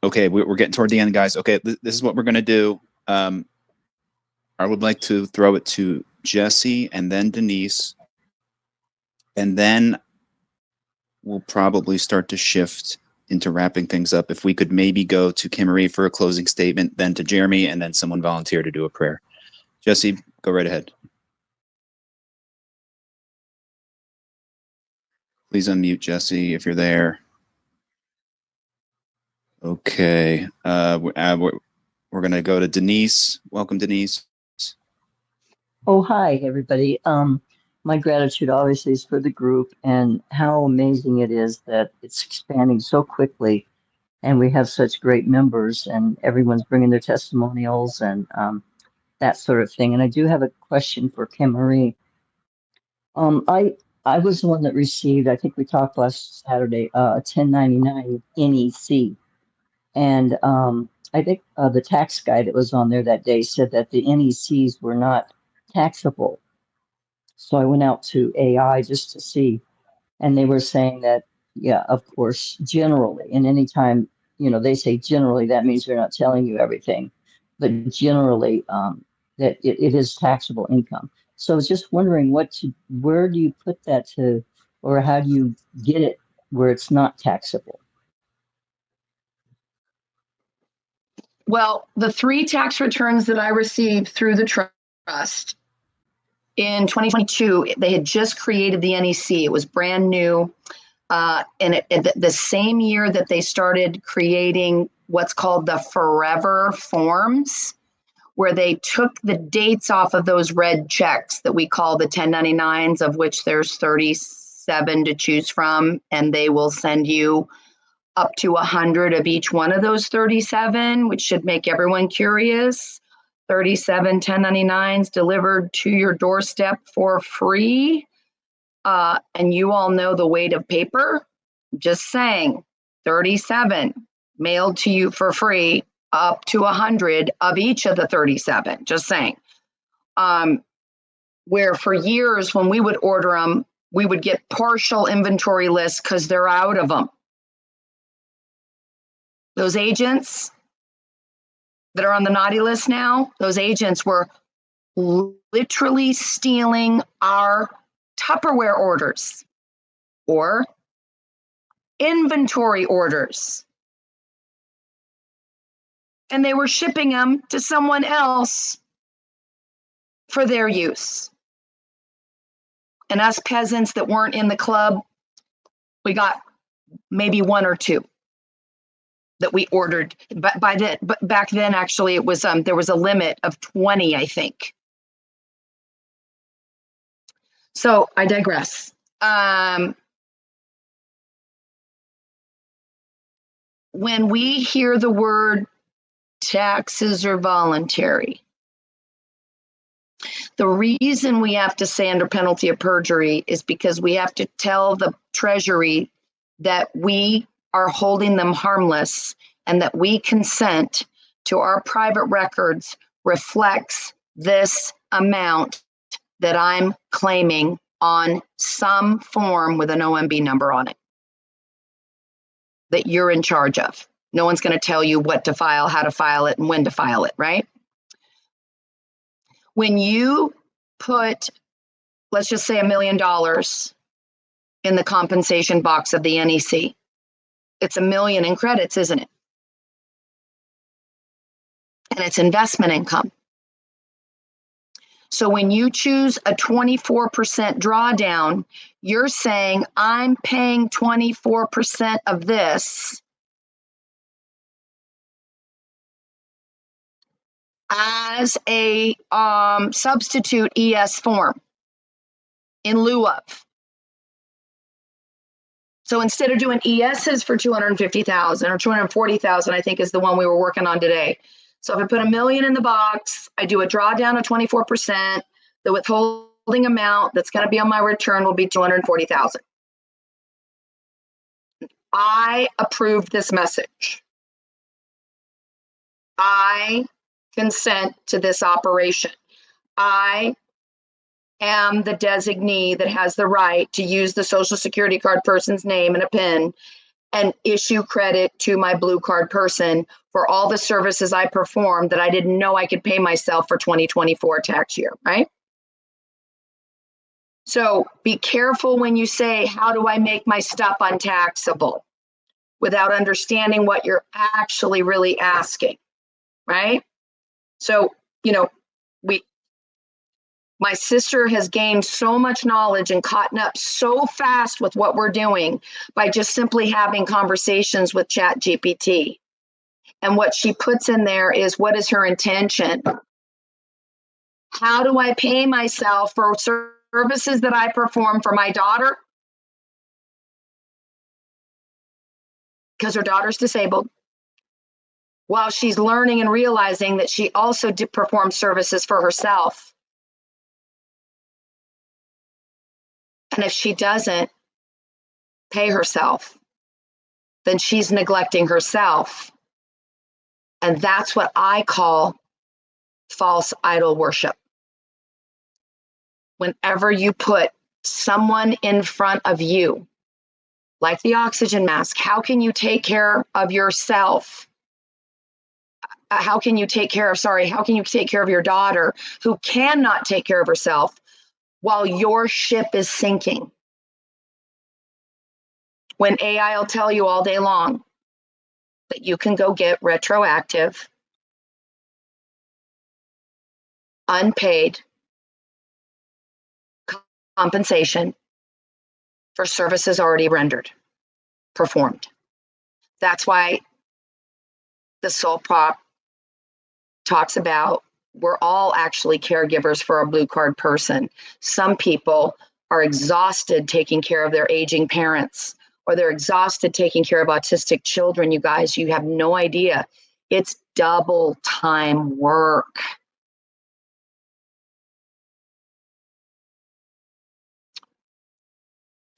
Okay, we're getting toward the end, guys. Okay, this is what we're going to do. I would like to throw it to Jesse and then Denise, and then we'll probably start to shift into wrapping things up. If we could maybe go to Kimmery for a closing statement, then to Jeremy, and then someone volunteer to do a prayer. Jesse, go right ahead. Please unmute Jesse if you're there. Okay, we're going to go to Denise. Welcome, Denise. Oh, hi, everybody. my gratitude obviously is for the group and how amazing it is that it's expanding so quickly and we have such great members and everyone's bringing their testimonials and that sort of thing. And I do have a question for Kim Marie. I was the one that received, I think we talked last Saturday, a 1099 NEC. And I think the tax guy that was on there that day said that the NECs were not taxable. So I went out to AI just to see, and they were saying that, yeah, of course, generally, and anytime, they say generally, that means they're not telling you everything, but generally, that it is taxable income. So I was just wondering where do you put that to, or how do you get it where it's not taxable? Well, the 3 tax returns that I received through the trust in 2022, they had just created the NEC. It was brand new. And the same year that they started creating what's called the forever forms, where they took the dates off of those red checks that we call the 1099s, of which there's 37 to choose from, and they will send you up to 100 of each one of those 37, which should make everyone curious. 37 1099s delivered to your doorstep for free. And you all know the weight of paper. Just saying, 37 mailed to you for free, up to 100 of each of the 37. Just saying. Where for years when we would order them, we would get partial inventory lists because they're out of them. Those agents that are on the naughty list now, those agents were literally stealing our Tupperware orders or inventory orders. And they were shipping them to someone else for their use. And us peasants that weren't in the club, we got maybe 1 or 2 that we ordered. But back then, actually, it was there was a limit of 20, I think. So I digress. When we hear the word taxes are voluntary, the reason we have to say under penalty of perjury is because we have to tell the Treasury that we are holding them harmless and that we consent to our private records reflects this amount that I'm claiming on some form with an OMB number on it that you're in charge of. No one's going to tell you what to file, how to file it, and when to file it, right? When you put, let's just say $1 million in the compensation box of the NEC, it's $1 million in credits, isn't it? And it's investment income. So when you choose a 24% drawdown, you're saying I'm paying 24% of this as a substitute ES form in lieu of. So instead of doing ESs for 250,000 or 240,000, I think is the one we were working on today. So if I put $1 million in the box, I do a drawdown of 24%, the withholding amount that's going to be on my return will be 240,000. I approve this message. I consent to this operation. I am the designee that has the right to use the Social Security card person's name and a PIN and issue credit to my blue card person for all the services I performed that I didn't know I could pay myself for 2024 tax year, right? So be careful when you say, how do I make my stuff untaxable? Without understanding what you're actually really asking, right? So, my sister has gained so much knowledge and caught up so fast with what we're doing by just simply having conversations with ChatGPT. And what she puts in there is, what is her intention? How do I pay myself for services that I perform for my daughter, because her daughter's disabled, while she's learning and realizing that she also performs services for herself. And if she doesn't pay herself, then she's neglecting herself. And that's what I call false idol worship. Whenever you put someone in front of you, like the oxygen mask, how can you take care of yourself? How can you take care of your daughter who cannot take care of herself while your ship is sinking? When AI will tell you all day long that you can go get retroactive, unpaid compensation for services already rendered, performed. That's why the Soul Prop talks about we're all actually caregivers for a blue card person. Some people are exhausted taking care of their aging parents, or they're exhausted taking care of autistic children. You guys, you have no idea. It's double time work.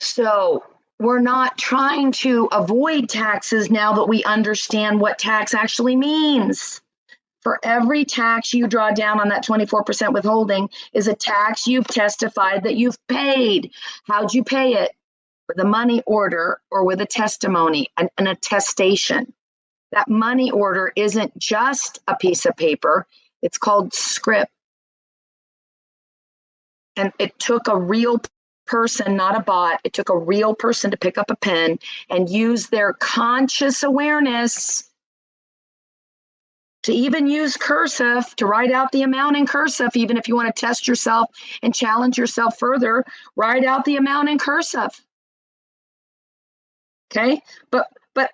So we're not trying to avoid taxes now that we understand what tax actually means. For every tax you draw down on that 24% withholding is a tax you've testified that you've paid. How'd you pay it? With a money order or with a testimony, an attestation. That money order isn't just a piece of paper, it's called script. And it took a real person, not a bot. It took a real person to pick up a pen and use their conscious awareness to even use cursive, to write out the amount in cursive. Even if you want to test yourself and challenge yourself further, write out the amount in cursive. Okay, but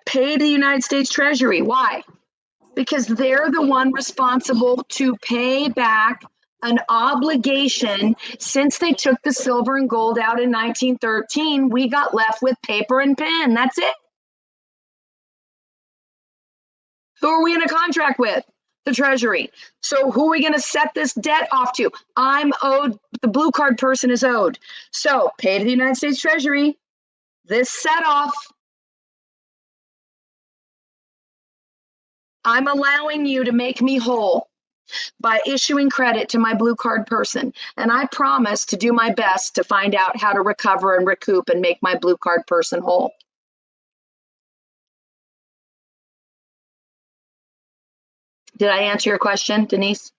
pay the United States Treasury. Why? Because they're the one responsible to pay back an obligation. Since they took the silver and gold out in 1913, we got left with paper and pen. That's it. Who are we in a contract with? The Treasury. So who are we going to set this debt off to? I'm owed, the blue card person is owed. So pay to the United States Treasury. This set off, I'm allowing you to make me whole by issuing credit to my blue card person. And I promise to do my best to find out how to recover and recoup and make my blue card person whole. Did I answer your question, Denise?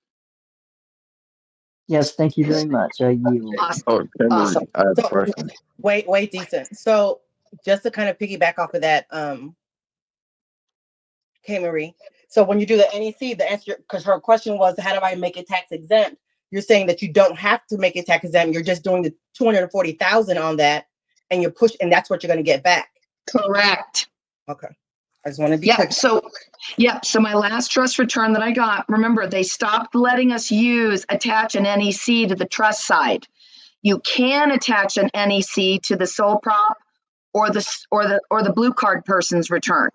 Yes, thank you very much. I yield. Awesome. Oh, Awesome. I have a So, question. wait, decent. So just to kind of piggyback off of that, K Marie. So when you do the NEC, the answer, because her question was, how do I make it tax exempt? You're saying that you don't have to make it tax exempt. You're just doing the 240,000 on that, and and that's what you're going to get back. Correct. Okay. I just want to be clear. So my last trust return that I got, remember, they stopped letting us attach an NEC to the trust side. You can attach an NEC to the sole prop or the blue card person's return.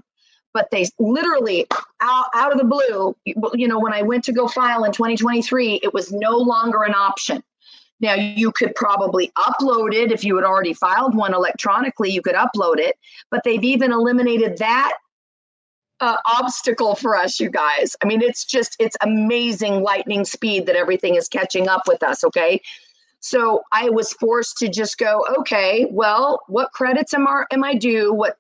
But they literally out of the blue, when I went to go file in 2023, it was no longer an option. Now you could probably upload it if you had already filed one electronically, you could upload it, but they've even eliminated that obstacle for us, you guys. I mean, it's amazing lightning speed that everything is catching up with us. Okay. So I was forced to just go, okay, well, what credits am I due? What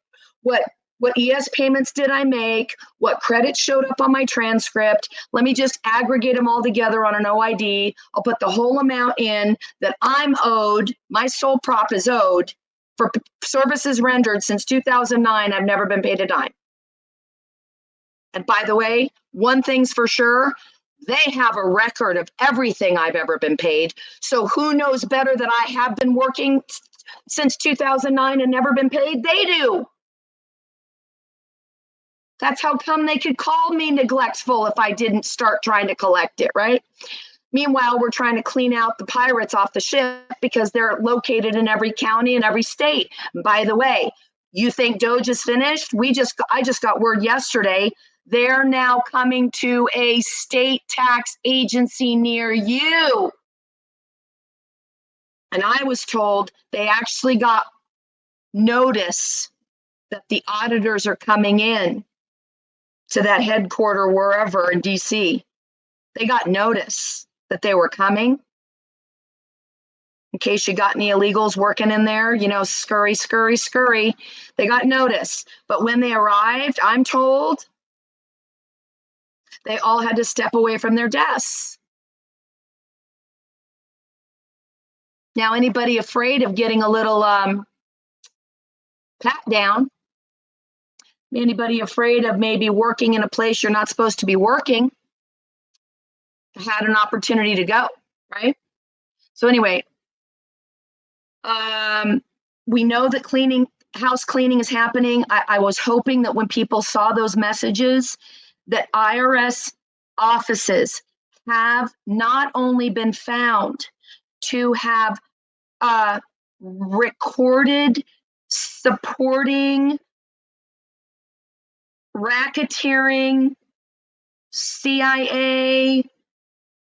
ES payments did I make? What credits showed up on my transcript? Let me just aggregate them all together on an OID. I'll put the whole amount in that I'm owed. My sole prop is owed for services rendered since 2009. I've never been paid a dime. And by the way, one thing's for sure, they have a record of everything I've ever been paid. So who knows better that I have been working since 2009 and never been paid? They do. That's how come they could call me neglectful if I didn't start trying to collect it, right? Meanwhile, we're trying to clean out the pirates off the ship because they're located in every county and every state. By the way, you think Doge is finished? I just got word yesterday. They're now coming to a state tax agency near you. And I was told they actually got notice that the auditors are coming in to that headquarter wherever in DC. They got notice that they were coming. In case you got any illegals working in there, you know, scurry. They got notice. But when they arrived, I'm told they all had to step away from their desks. Now, anybody afraid of getting a little pat down? Anybody afraid of maybe working in a place you're not supposed to be working? Had an opportunity to go, right? So anyway, we know that house cleaning is happening. I was hoping that when people saw those messages, that IRS offices have not only been found to have recorded supporting racketeering, CIA,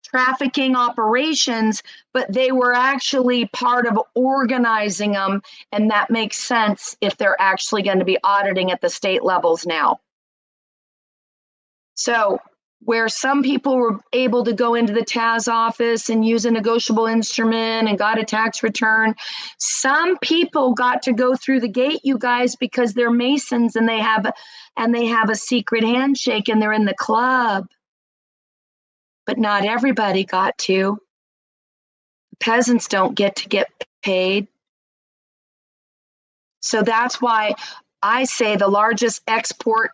trafficking operations, but they were actually part of organizing them. And that makes sense if they're actually going to be auditing at the state levels now. So where some people were able to go into the TAS office and use a negotiable instrument and got a tax return, some people got to go through the gate, you guys, because they're Masons and they have a secret handshake and they're in the club. But not everybody got to. Peasants don't get to get paid. So that's why I say the largest export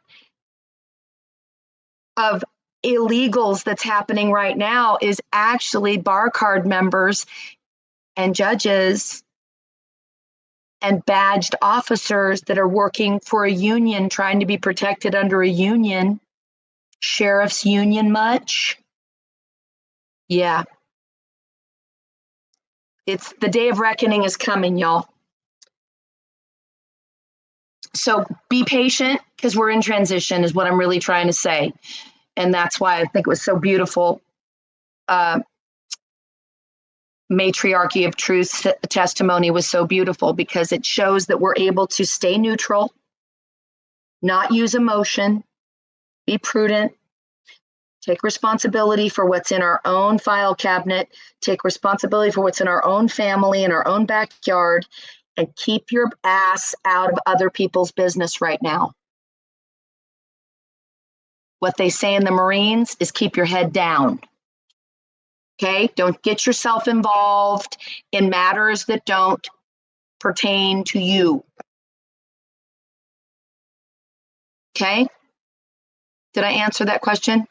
of illegals that's happening right now is actually bar card members and judges and badged officers that are working for a union, trying to be protected under a union. Sheriff's union much? Yeah. It's the day of reckoning is coming, y'all. So be patient because we're in transition is what I'm really trying to say. And that's why I think it was so beautiful. Matriarchy of Truth testimony was so beautiful because it shows that we're able to stay neutral, not use emotion, be prudent, take responsibility for what's in our own file cabinet, take responsibility for what's in our own family, in our own backyard, and keep your ass out of other people's business right now. What they say in the Marines is keep your head down. Okay? Don't get yourself involved in matters that don't pertain to you. Okay? Did I answer that question?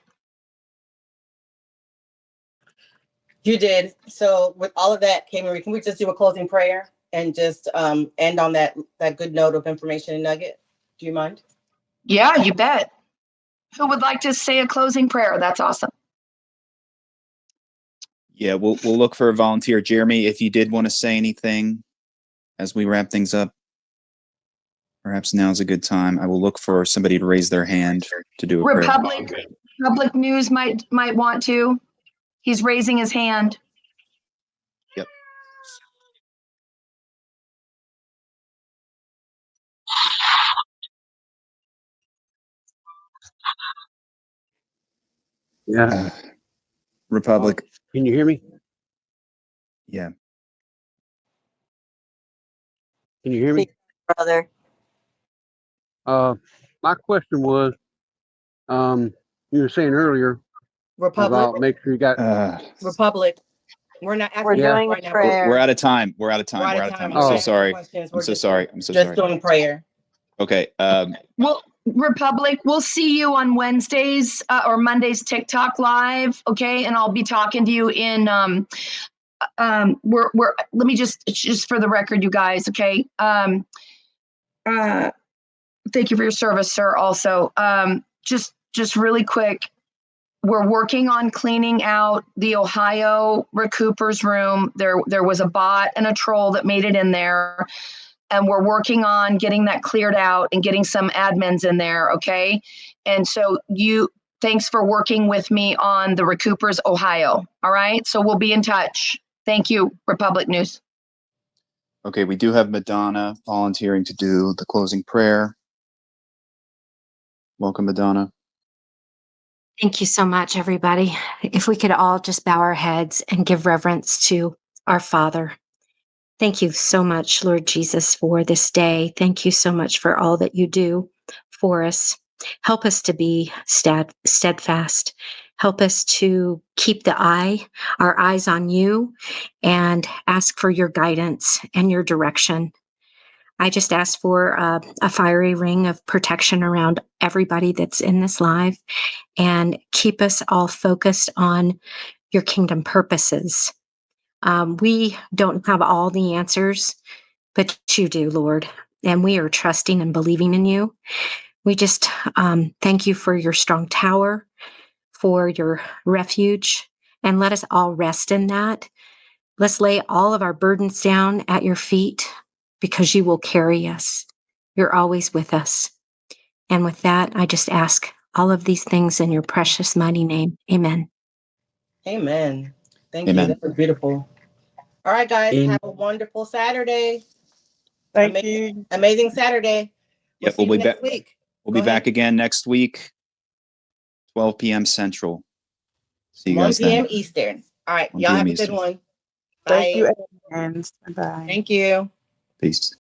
You did. So with all of that, K-Marie, can we just do a closing prayer and just end on that good note of information and nugget? Do you mind? Yeah, you bet. Who would like to say a closing prayer? That's awesome. Yeah, we'll look for a volunteer. Jeremy, if you did want to say anything as we wrap things up, perhaps now's a good time. I will look for somebody to raise their hand to do a prayer. Public News might want to. He's raising his hand. Yep. Yeah. Republic. Can you hear me? Yeah. Can you hear me? Brother. My question was, you were saying earlier Republic. about make sure you got Republic. We're not asking We're doing right a now. prayer. We're out of time. We're out of time. I'm so sorry. I'm so sorry. Just doing prayer. Okay. Well, Republic, we'll see you on Wednesdays or Mondays TikTok live, okay? And I'll be talking to you in we're let me just for the record, you guys, okay? Thank you for your service, sir. Also, just really quick, We're working on cleaning out the Ohio Recoupers room. There was a bot and a troll that made it in there. And we're working on getting that cleared out and getting some admins in there, okay? And so thanks for working with me on the Recoupers Ohio, all right? So we'll be in touch. Thank you, Republic News. Okay, we do have Madonna volunteering to do the closing prayer. Welcome, Madonna. Thank you so much, everybody. If we could all just bow our heads and give reverence to our Father. Thank you so much, Lord Jesus, for this day. Thank you so much for all that you do for us. Help us to be steadfast. Help us to keep our eyes on you, and ask for your guidance and your direction. I just ask for a fiery ring of protection around everybody that's in this live, and keep us all focused on your kingdom purposes. We don't have all the answers, but you do, Lord. And we are trusting and believing in you. We just thank you for your strong tower, for your refuge, and let us all rest in that. Let's lay all of our burdens down at your feet, because you will carry us. You're always with us. And with that, I just ask all of these things in your precious, mighty name. Amen. Amen. Thank you. Amen. That was beautiful. All right, guys. Amen. Have a wonderful Saturday. Thank you. Amazing Saturday. We'll Yep, see we'll you be next back. week. We'll Go be back ahead. again next week, 12 p.m. Central. See you 1 guys then. p.m. Eastern. All right. 1 Y'all p.m. have a good Eastern. one. Thank Bye. you, and bye. Thank you. Peace.